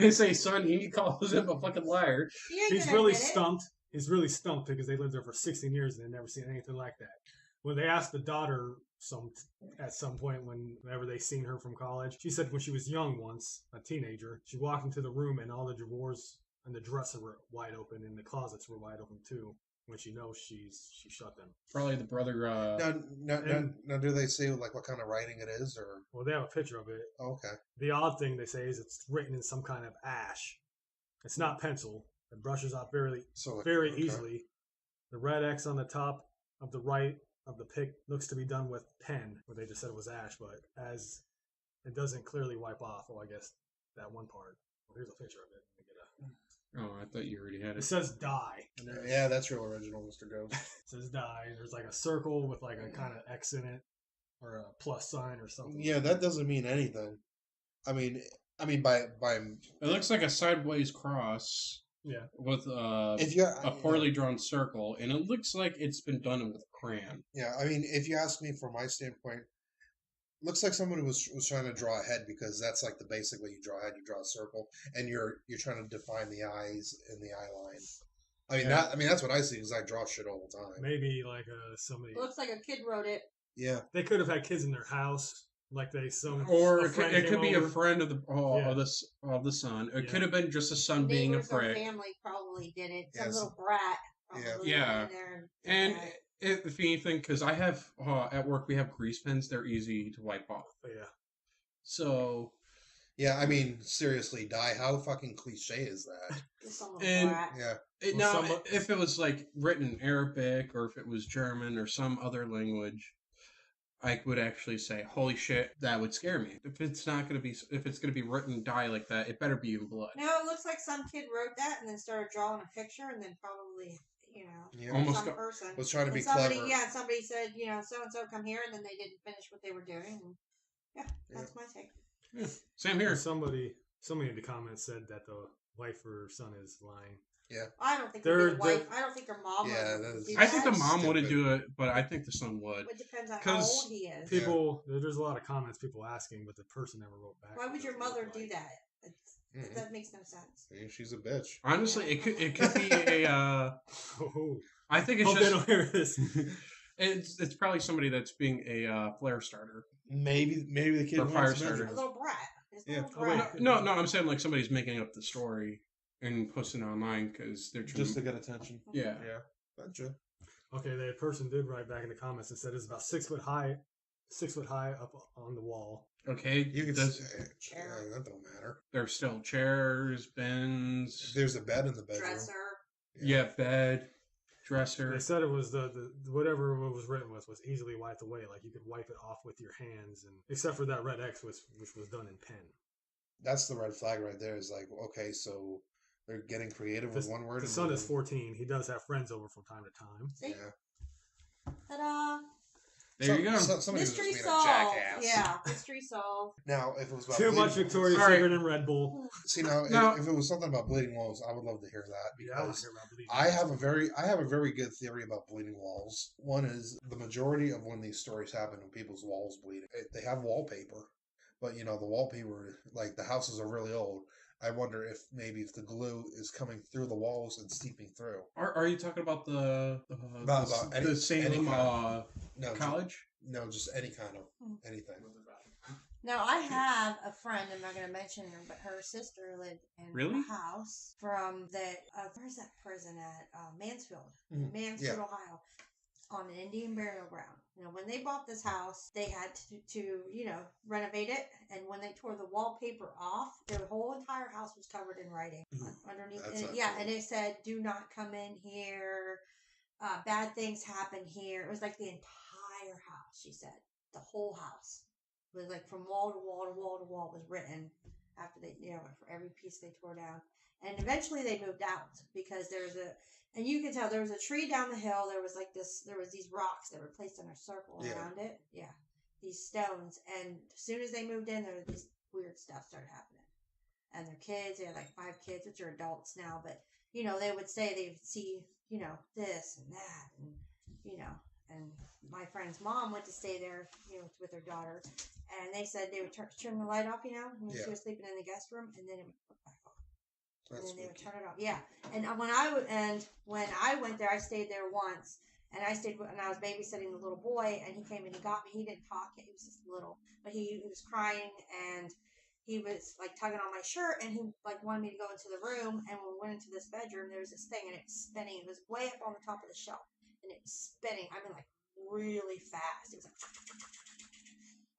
E: I say, son, he calls him a fucking liar.
D: He's really stumped. He's really stumped because they lived there for 16 years and they've never seen anything like that. When they asked the daughter at some point whenever they seen her from college, she said when she was young once, a teenager, she walked into the room and all the drawers and the dresser were wide open and the closets were wide open too. When she knows she shut them.
E: Probably the brother.
B: Now, do they say like what kind of writing it is, or?
D: Well, they have a picture of it.
B: Oh, okay.
D: The odd thing they say is it's written in some kind of ash. It's not pencil. It brushes off very easily. The red X on the top of the right of the pic looks to be done with pen, where they just said it was ash, but as it doesn't clearly wipe off. Well, I guess that one part. Well, here's a picture of it.
E: Oh, I thought you already had it.
D: It says die.
B: Yeah, that's real original, Mr. Ghost.
D: It says die. There's like a circle with like a kind of X in it, or a plus sign or something.
B: Yeah, that doesn't mean anything. I mean, by
E: it looks like a sideways cross.
D: Yeah,
E: with a poorly drawn circle, and it looks like it's been done with crayon.
B: Yeah, I mean, if you ask me from my standpoint, looks like somebody was trying to draw a head because that's like the basic way you draw a head. You draw a circle, and you're trying to define the eyes and the eye line. I mean, that's what I see because I draw shit all the time.
D: Maybe like somebody.
C: It looks like a kid wrote it.
B: Yeah,
D: they could have had kids in their house Like
E: or
D: a
E: it
D: friend
E: could
D: came
E: be a
D: over.
E: friend of
D: Yeah.
E: the son. It
D: Yeah.
E: could have been just a son being a
C: Neighbors or
E: prick.
C: family probably did it. Some
B: Yes.
C: little brat probably
E: Yeah.
C: went in there
E: And
C: did that.
E: if anything, because I have at work we have grease pens. They're easy to wipe off.
D: But yeah.
E: So
B: Yeah, I mean, seriously, how fucking cliche is that?
C: Just some little
E: and-
C: brat.
B: Yeah.
D: Well,
E: now, if it was like written in Arabic or if it was German or some other language, I would actually say, "Holy shit, that would scare me." If it's going to be written die like that, it better be in blood.
C: No, it looks like some kid wrote that and then started drawing a picture and then probably,
B: Yeah.
E: Almost
C: some
E: got-
C: person.
B: Was trying to be
C: And somebody,
B: clever.
C: yeah, somebody said, so and so come here, and then they didn't finish what they were doing. And that's my take.
E: Same here.
D: Somebody in the comments said that the wife or son is lying.
C: I don't think
D: They're-
C: her wife. I don't think her mom.
B: Yeah,
C: would
B: that is-
C: do
E: I think the
C: that.
E: mom wouldn't
B: Stupid.
E: do it, but I think the son would.
C: It depends on how
E: 'Cause
C: old he is.
D: People, there's a lot of comments, people asking, but the person never wrote back.
C: Why would your mother do that?
B: Mhm.
C: That makes no sense.
B: Yeah, she's a bitch.
E: Honestly, it could be a.
D: Oh,
E: I think it's
D: hope they
E: just
D: don't hear this.
E: it's probably somebody that's being a flare starter.
B: Maybe the kid
E: Or
B: wants
E: fire
B: to
E: starter.
C: A little brat. His
B: Yeah.
C: little
D: Oh, wait.
C: brat.
E: No, I'm saying like somebody's making up the story and posting it online because they're trying.
B: just to get attention.
E: Yeah.
B: Yeah. Gotcha.
D: Okay, the person did write back in the comments and said it's about 6 foot high up on the wall.
E: Okay,
B: You can
E: does,
B: yeah, that don't matter.
E: there's still chairs, bins.
B: There's a bed in the bedroom.
C: Dresser.
E: Yeah, bed, dresser.
D: They said it was the whatever it was written with was easily wiped away. Like you could wipe it off with your hands, and except for that red X, which was done in pen.
B: That's the red flag right there. Is like, okay, so they're getting creative with one word.
D: The
B: and
D: son
B: then-
D: is 14. He does have friends over from time to time.
C: See?
B: Yeah.
C: Ta-da!
E: There you go.
B: Somebody was
C: Mystery
B: just being
C: solved.
B: a jackass.
C: Yeah, mystery solved.
B: Now, if it was about
D: Too much
B: bleeding-
D: Victoria's
E: All right.
D: Secret and Red Bull.
B: See now,
E: Now-
B: if it was something about bleeding walls, I would love to hear that
D: Yeah, I want
B: because
D: to hear about bleeding.
B: I have a very good theory about bleeding walls. One is the majority of when these stories happen when people's walls bleed, they have wallpaper, but the wallpaper, like the houses are really old. I wonder if maybe the glue is coming through the walls and seeping through.
E: Are you talking about the
B: any
E: Salem
B: kind. No,
E: college?
B: No, just any kind of anything.
C: Now, I have a friend, I'm not going to mention her, but her sister lived in
E: Really?
C: a house from where's that prison at? Mansfield.
B: Mhm.
C: Mansfield,
B: Yeah.
C: Ohio. On an Indian burial ground. When they bought this house, they had to renovate it. And when they tore the wallpaper off, the whole entire house was covered in writing underneath.
B: That's
C: And,
B: not cool.
C: and it said, "Do not come in here. Bad things happen here." It was like the entire house, she said. The whole house. It was like from wall to wall to wall to wall was written after they, for every piece they tore down. And eventually they moved out because and you can tell there was a tree down the hill. There was these rocks that were placed in a circle around it. Yeah. These stones. And as soon as they moved in, there was this weird stuff started happening. And their kids, they had like 5 kids, which are adults now, but, they would say they would see, this and that. And, and my friend's mom went to stay there, with her daughter. And they said they would turn the light off, when she was sleeping in the guest room, and then it would put back on. And
B: That's
C: then they would
B: spooky.
C: turn it off. Yeah. And when I went there, I stayed there once, and I was babysitting the little boy, and he came and he got me. He didn't talk yet. He was just little, but he was crying, and he was like tugging on my shirt, and he like wanted me to go into the room. And when we went into this bedroom, there was this thing, and it was spinning. It was way up on the top of the shelf, and it was spinning. I mean, like really fast. It was like,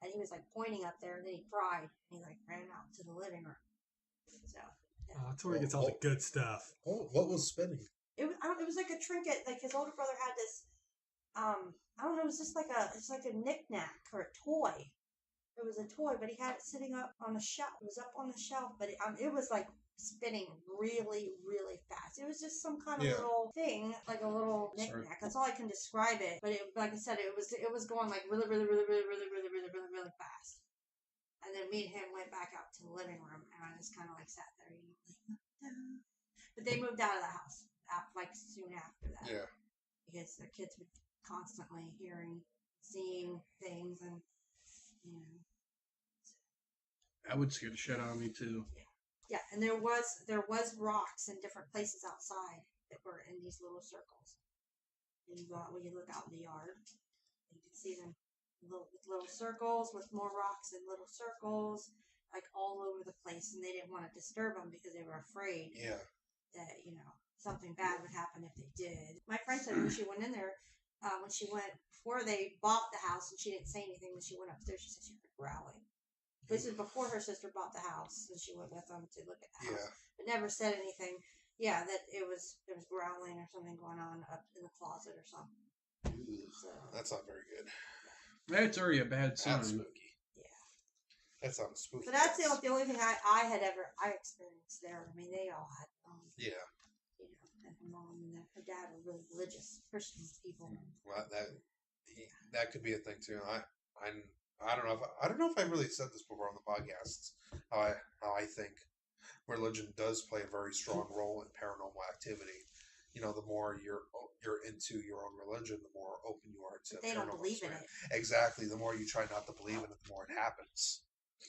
C: and he was like pointing up there, and then he cried, and he like ran out to the living room. So.
D: That's where he gets all the good stuff.
B: Oh, what was spinning?
C: It was like a trinket. Like his older brother had this. I don't know. It was just like a knickknack or a toy. It was a toy, but he had it sitting up on a shelf. It was up on the shelf, but it was like spinning really, really fast. It was just some kind of little thing, like a little knickknack. That's all I can describe it. But like I said, it was going like really, really, really, really, really, really, really, really, really fast. And then me and him went back out to the living room, and I just kind of like sat there, like, but they moved out of the house like soon after that.
B: Yeah.
C: Because their kids were constantly seeing things, and
E: That would scare the shit out of me too.
C: yeah. And there was rocks in different places outside that were in these little circles. And when you look out in the yard, you could see them little circles with more rocks and little circles, like all over the place, and they didn't want to disturb them because they were afraid that something bad would happen if they did. My friend said when she went in there, before they bought the house, and she didn't say anything. When she went upstairs, she said she heard growling. This is before her sister bought the house, and she went with them to look at the house, but never said anything. Yeah, that there was growling or something going on up in the closet or something. So,
B: that's not very good.
E: That's already a bad sign.
B: That's spooky.
C: Yeah.
B: That sounds spooky.
C: But that's the only thing I had ever experienced there. I mean, they all had. And her mom and her dad were really religious Christian people.
B: Well, that could be a thing too. I don't know if I really said this before on the podcasts. How I think religion does play a very strong role in paranormal activity. The more you're into your own religion, the more open you are to.
C: But they don't believe in it.
B: Exactly. The more you try not to believe in it, the more it happens.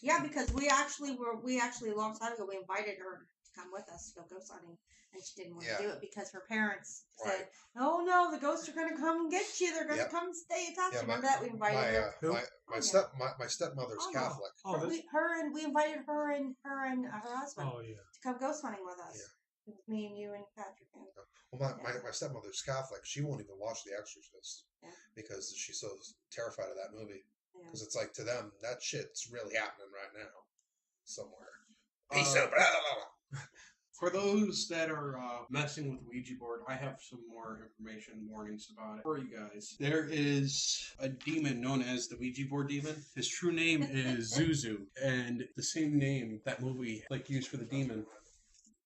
C: Yeah, because we actually a long time ago we invited her to come with us to go ghost hunting, and she didn't want to do it because her parents said, "Oh no, the ghosts are going to come and get you. They're going to come and stay and talk to you." Remember that we invited her.
B: My stepmother's Catholic.
C: We invited her and her husband to come ghost hunting with us.
B: Yeah.
C: Me and you and Patrick.
B: Well, my stepmother's Catholic. She won't even watch The Exorcist because she's so terrified of that movie. Because it's like, to them, that shit's really happening right now somewhere. Peace out. Blah, blah, blah.
E: For those that are messing with Ouija board, I have some more information, warnings about it for you guys. There is a demon known as the Ouija board demon. His true name is Zuzu, and the same name that movie used for the demon.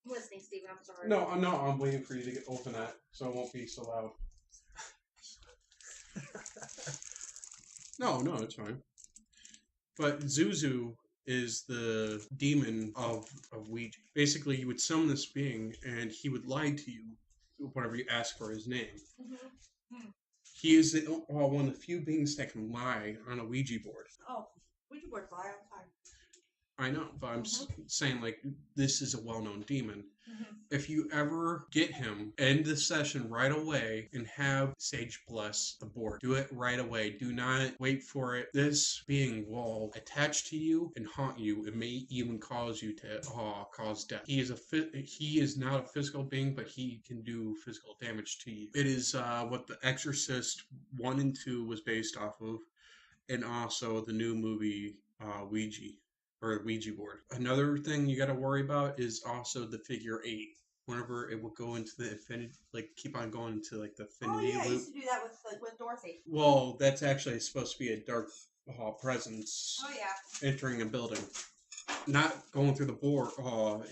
C: I'm listening, Steven. I'm sorry.
E: No, I'm waiting for you to open that so it won't be so loud. No, it's fine. But Zuzu is the demon of Ouija. Basically, you would summon this being, and he would lie to you whenever you ask for his name. Mm-hmm. He is one of the few beings that can lie on a Ouija board.
C: Oh, Ouija boards lie all the time.
E: I know, but I'm saying, this is a well-known demon. Mm-hmm. If you ever get him, end the session right away and have Sage bless the board. Do it right away. Do not wait for it. This being will attach to you and haunt you. It may even cause you to cause death. He is not a physical being, but he can do physical damage to you. It is what The Exorcist 1 and 2 was based off of, and also the new movie Ouija. Or a Ouija board. Another thing you got to worry about is also the figure 8. Whenever it will go into the infinity, keep on going into the infinity loop.
C: I used to do that with Dorothy.
E: Well, that's actually supposed to be a dark presence. Entering a building, not going through the board.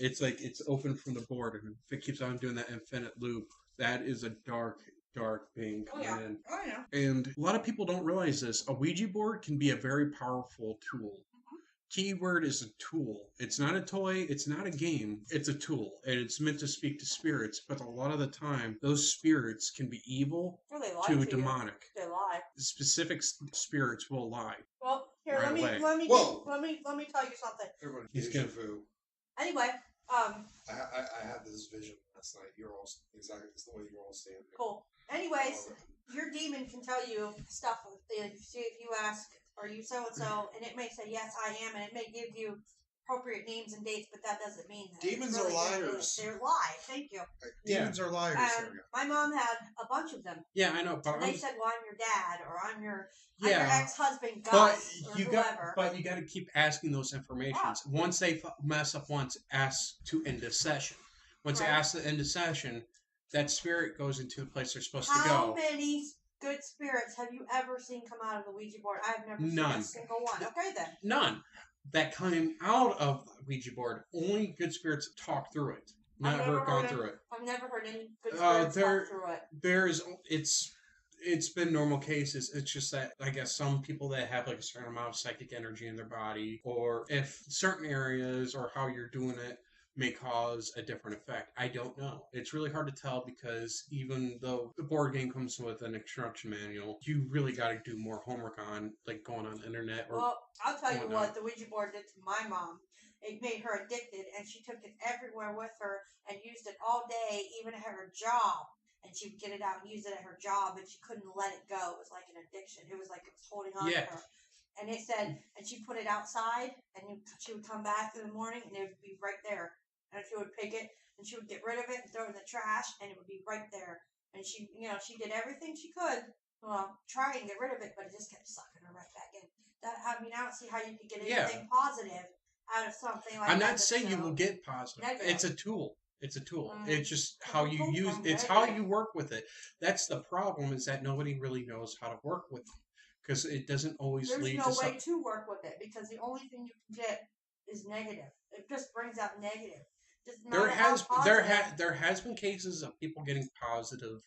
E: It's open from the board, and if it keeps on doing that infinite loop, that is a dark being coming in.
C: Oh yeah.
E: And a lot of people don't realize this. A Ouija board can be a very powerful tool. Keyword is a tool. It's not a toy. It's not a game. It's a tool. And it's meant to speak to spirits. But a lot of the time, those spirits can be evil to demonic.
C: They lie.
E: Specific spirits will lie.
C: Well, here, let me tell you something.
B: Everybody, deja-vu.
C: Anyway,
B: I had this vision last night. You're all exactly the way you're all standing.
C: Cool. Anyways, your demon can tell you stuff. See, if you ask, "Are you so and so?" and it may say, "Yes, I am," and it may give you appropriate names and dates, but that doesn't mean that.
B: Demons are liars.
C: They're lie. Thank you.
B: Demons are liars.
C: My mom had a bunch of them.
E: Yeah, I know. But
C: they said, "Well, I'm your dad," or "I'm your ex-husband, Gus," or whoever.
E: But you got to keep asking those informations. Yeah. Once they mess up once, ask to end the session. Once they ask to end the session, that spirit goes into the place they're supposed to go.
C: How many good spirits have you ever seen come out of the Ouija board? I've never seen a single one. Okay, then.
E: None. That came out of the Ouija board. Only good spirits talk through it. Never gone through it.
C: I've never heard any good spirits talk through it.
E: It's been normal cases. It's just that I guess some people that have a certain amount of psychic energy in their body, or if certain areas or how you're doing it may cause a different effect. I don't know. It's really hard to tell because even though the board game comes with an instruction manual, you really got to do more homework on going on the internet.
C: Well, I'll tell you what the Ouija board did to my mom. It made her addicted, and she took it everywhere with her and used it all day, even at her job. and she would get it out and use it at her job, and she couldn't let it go. It was like an addiction. It was like it was holding on to her. And it said, and she put it outside, and she would come back in the morning, and it would be right there. And she would pick it, and she would get rid of it and throw it in the trash, and it would be right there. And she, she did everything she could, try and get rid of it, but it just kept sucking her right back in. I don't see how you could get anything positive out of something like that.
E: I'm not saying you will get positive.
C: Negative.
E: It's a tool. It's a tool. It's just how you use. It's how you work with it. That's the problem. Is that nobody really knows how to work with it. Because it doesn't always lead to
C: There's no way to work with it, because the only thing you can get is negative. It just brings out negative.
E: There has been cases of people getting positive.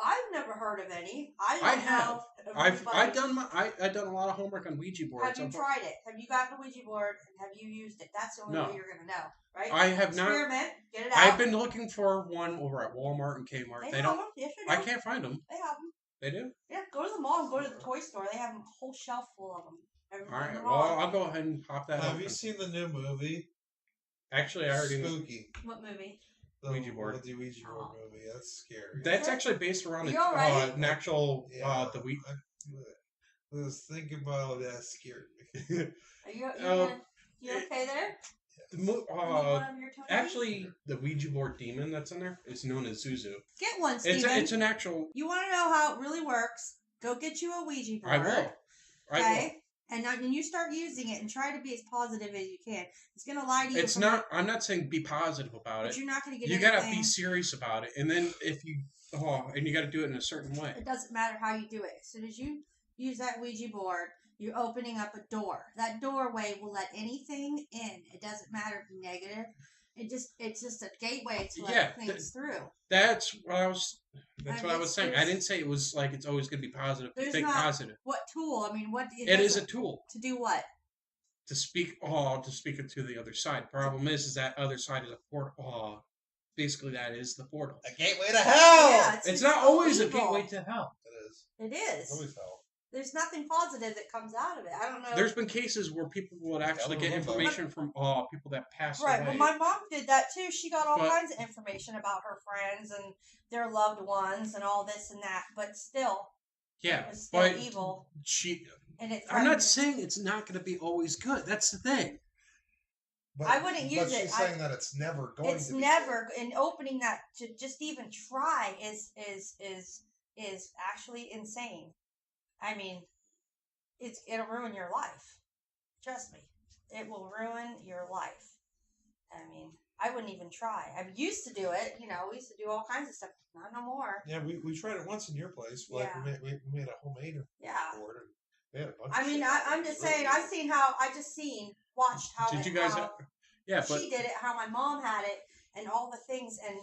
C: I've never heard of any.
E: I've done a lot of homework on Ouija boards.
C: Have you tried it? Have you gotten a Ouija board and have you used it? That's the only way you're gonna know, right?
E: I have not.
C: Experiment. Get it out.
E: I've been looking for one over at Walmart and Kmart.
C: They have them. Yes,
E: I can't find them.
C: They have them.
E: They do?
C: Yeah, go to the mall and go to the toy store. They have a whole shelf full of them.
E: All right, well, I'll go ahead and pop that
H: Have you seen the new movie?
E: Actually, I already
H: Spooky.
C: What movie?
H: The
E: Ouija board.
H: The Ouija board movie. That's scary.
E: That's actually based around an actual the Ouija.
H: I was thinking about it. That scared me.
C: Are you okay there?
E: Actually, the Ouija board demon that's in there is known as Zuzu.
C: Get one, Steven.
E: It's an actual...
C: You want to know how it really works? Go get you a Ouija board.
E: I will.
C: Okay? And then you start using it and try to be as positive as you can. It's going to lie to you.
E: I'm not saying be positive about it.
C: But you're not going to get
E: You got to be serious about it. And then if you... and you got to do it in a certain way.
C: It doesn't matter how you do it. As soon as you use that Ouija board, you're opening up a door. That doorway will let anything in. It doesn't matter if you're negative. It's just a gateway to let things through.
E: That's what I was saying. I didn't say it was like it's always going to be positive. Think positive.
C: What tool? I mean, what
E: it is a tool.
C: To do what?
E: To speak it to the other side. Problem is that other side is a portal. Basically, that is the portal.
H: A gateway to hell!
C: Yeah,
E: it's not always a gateway to hell.
H: It is.
C: It is.
H: It's always hell.
C: There's nothing positive that comes out of it. I don't know.
E: There's been cases where people would actually get information from people that passed away.
C: Right, well, my mom did that too. She got all kinds of information about her friends and their loved ones and all this and that, but still, it was still evil. I'm not saying it's not going to be always good. That's the thing.
B: But,
C: I wouldn't use it.
B: But she's saying that it's never going to be.
C: It's never, and opening that to just even try is actually insane. I mean, it'll ruin your life. Trust me. It will ruin your life. I mean, I wouldn't even try. I used to do it. We used to do all kinds of stuff. Not no more.
H: Yeah, we tried it once in your place. Like we made a homemade board. And we had a bunch of shit.
C: I'm just saying, watched how
E: did you guys
C: she did it, how my mom had it, and all the things, and,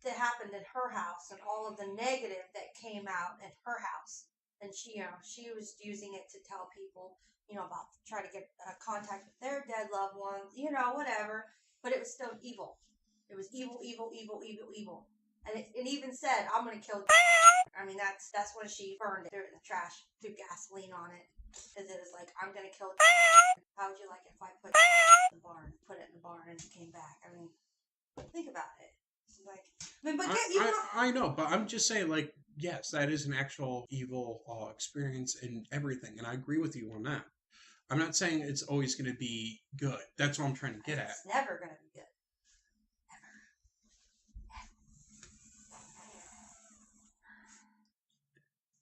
C: that happened in her house, and all of the negative that came out in her house. And she was using it to tell people, about try to get contact with their dead loved ones, whatever. But it was still evil. It was evil, evil, evil, evil, evil. And it even said, "I'm gonna kill." I mean, that's when she burned it, threw it in the trash, threw gasoline on it, because it was like, "I'm gonna kill." How would you like it if I put it in the barn, and it came back? I mean, think about it. It's like,
E: I know, but I'm just saying, like. Yes, that is an actual evil experience and everything, and I agree with you on that. I'm not saying it's always going to be good. That's what I'm trying to get at.
C: It's never going to be good.
E: Never.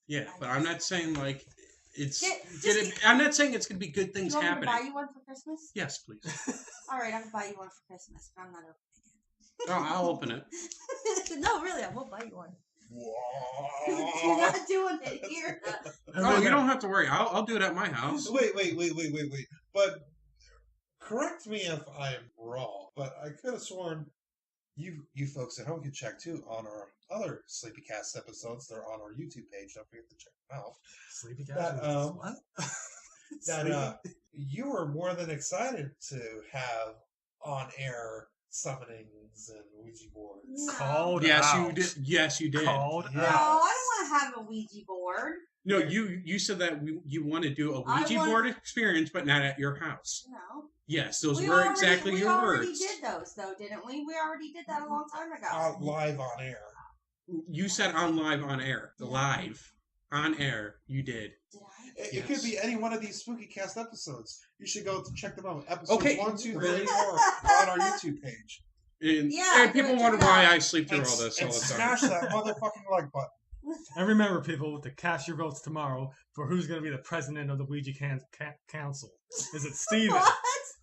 E: Yeah, but I'm not saying like it's. I'm not saying it's going to be good things happening.
C: You want me to buy you one for Christmas?
E: Yes, please.
C: All right, I'm going to buy you one for Christmas, but I'm not opening it.
E: Oh, I'll open it.
C: No, really, I won't buy you one. You're not doing it here.
E: Oh, you don't have to worry. I'll do it at my house.
H: Wait. But correct me if I'm wrong, but I could have sworn you folks at home can check too on our other Sleepycast episodes. They're on our YouTube page. Don't forget to check them out.
F: Sleepycast. What?
H: That you were more than excited to have on air summonings and Ouija boards.
E: No. Yes, you did.
C: No, I don't want to have a Ouija board.
E: No, you said that you want to do a Ouija board experience, but not at your house.
C: No.
E: Yes, those were exactly your words.
C: We already did those, though, didn't we? We already did that a long time ago.
H: Live on air.
E: You said on live on air. Live on air. You did.
C: Did I?
H: It could be any one of these Spookycast episodes. You should go check them out. Episodes
E: Okay.
H: 1, 2, 3, 4 on our YouTube page.
E: And people wonder why I sleep through all this all
H: And
E: the time.
H: smash that motherfucking like button.
D: And remember, people, to cast your votes tomorrow for who's going to be the president of the Ouija Council. Is it Steven
C: What?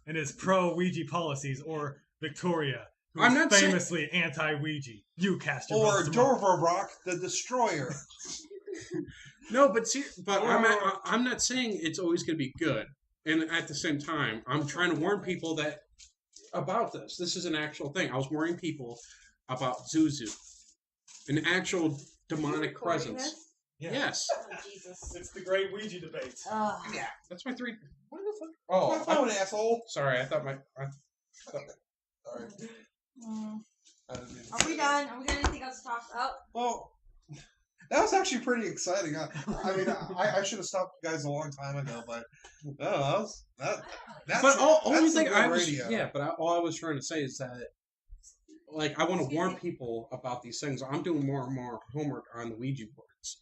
D: and his pro-Ouija policies, or Victoria, who's
E: I'm not saying-
D: famously anti-Ouija? You cast your
H: Or
D: votes tomorrow.
H: Dorvarok the Destroyer.
E: No, but I'm not saying it's always going to be good. And at the same time, I'm trying to warn people about this. This is an actual thing. I was warning people about Zuzu, an actual demonic presence.
H: Yeah.
E: Yes,
C: Oh, Jesus.
D: It's the great Ouija debate.
H: Yeah.
E: that's my 3.
H: What the fuck?
E: Oh,
H: My phone, asshole.
E: sorry. I thought
H: Sorry.
C: Mm.
H: I didn't mean to
C: Are
H: say
C: we
H: that.
C: done? Are we got anything else to talk about?
H: Well, that was actually pretty exciting. I mean, I should have stopped you guys a long time ago, but that's
E: But only
H: that's
E: thing
H: some
E: I
H: good
E: was
H: radio.
E: all I was trying to say is that, like, I want to warn people about these things. I'm doing more and more homework on the Ouija boards,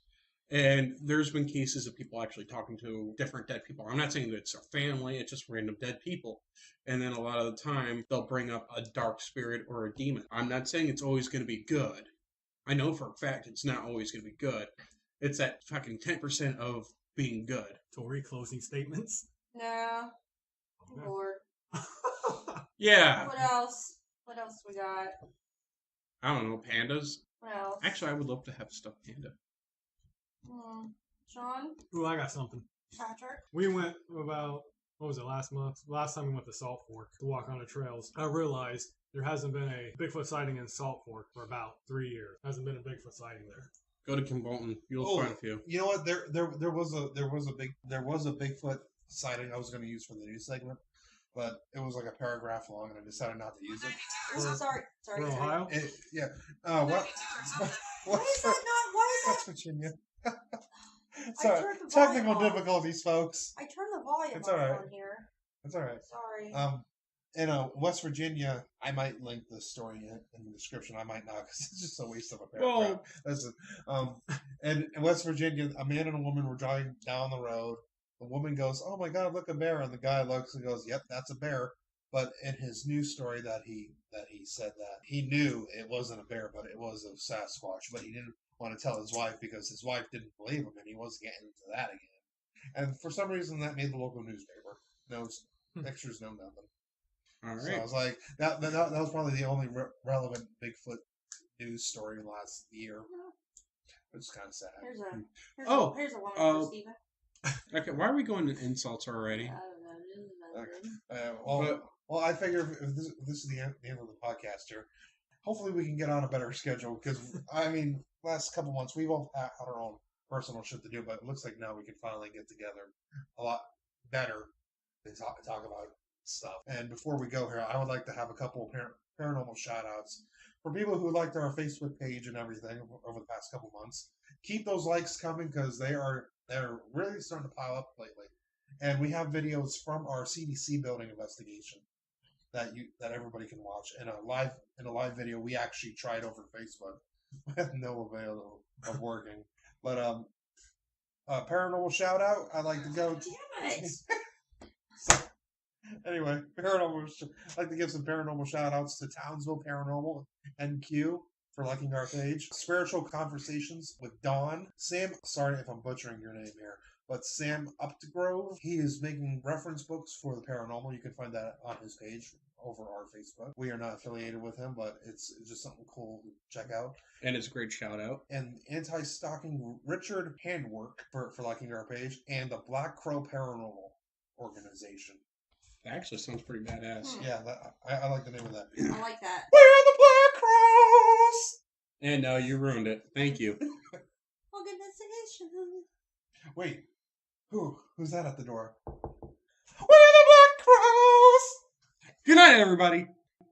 E: and there's been cases of people actually talking to different dead people. I'm not saying that it's a family; it's just random dead people. And then a lot of the time, they'll bring up a dark spirit or a demon. I'm not saying it's always going to be good. I know for a fact it's not always going to be good. It's that fucking 10% of being good.
D: Tory, closing statements?
C: No. Lord.
E: Yeah.
C: What else? What else we got?
E: I don't know, pandas.
C: What else?
E: Actually, I would love to have a stuffed panda.
C: Sean?
D: Ooh, I got something.
C: Patrick?
D: We went about, what was it, last month? Last time we went to Salt Fork to walk on the trails. I realized there hasn't been a Bigfoot sighting in Salt Fork for about 3 years. Hasn't been a Bigfoot sighting there.
E: Go to Kim Bolton. You'll find a few.
H: You know what? There was a Bigfoot sighting I was going to use for the news segment, but it was like a paragraph long, and I decided not to use it.
C: Sorry.
D: For Ohio?
H: Yeah.
C: Why is that not? Why is
H: West
C: that?
H: Virginia.
C: I
H: Sorry,
C: turned the
H: technical
C: volume off.
H: difficulties, folks.
C: I turned the volume
H: It's
C: up
H: all right.
C: on here.
H: That's all right.
C: Sorry.
H: In West Virginia, I might link this story in the description. I might not, because it's just a waste of a paragraph. Listen, and in West Virginia, a man and a woman were driving down the road. The woman goes, "Oh my God, look, a bear!" And the guy looks and goes, "Yep, that's a bear." But in his news story, that he said that he knew it wasn't a bear, but it was a Sasquatch. But he didn't want to tell his wife because his wife didn't believe him, and he wasn't getting into that again. And for some reason, that made the local newspaper. No pictures, no nothing.
E: All right.
H: So I was like, that was probably the only relevant Bigfoot news story in the last year. Which is kind of sad.
C: Here's a one
E: Oh,
C: for Steven.
E: Okay, why are we going to insults already?
C: I don't know.
H: Well, I figure if this is the end of the podcast here, hopefully we can get on a better schedule. Because, I mean, last couple months, we've all had our own personal shit to do, but it looks like now we can finally get together a lot better to talk about stuff. And before we go here, I would like to have a couple of paranormal shout outs for people who liked our Facebook page and everything over the past couple months. Keep those likes coming, because they're really starting to pile up lately. And we have videos from our CDC building investigation that everybody can watch in a live video. We actually tried over Facebook with no avail of working. But paranormal shout out, I'd like to go.
C: Damn it!
H: Anyway, I'd like to give some paranormal shout outs to Townsville Paranormal NQ for liking our page. Spiritual Conversations with Dawn. Sam, sorry if I'm butchering your name here, but Sam Updegrove. He is making reference books for the paranormal. You can find that on his page over our Facebook. We are not affiliated with him, but it's just something cool to check out.
E: And it's a great shout out.
H: And Anti-Stalking Richard Handwork for liking our page. And the Black Crow Paranormal Organization.
E: That actually sounds pretty badass.
H: Yeah, I like the name of that.
C: I like that.
H: We're the Black Crows!
E: And you ruined it. Thank you.
C: Organization.
H: Wait, who's that at the door? We're the Black Crows!
E: Good night, everybody.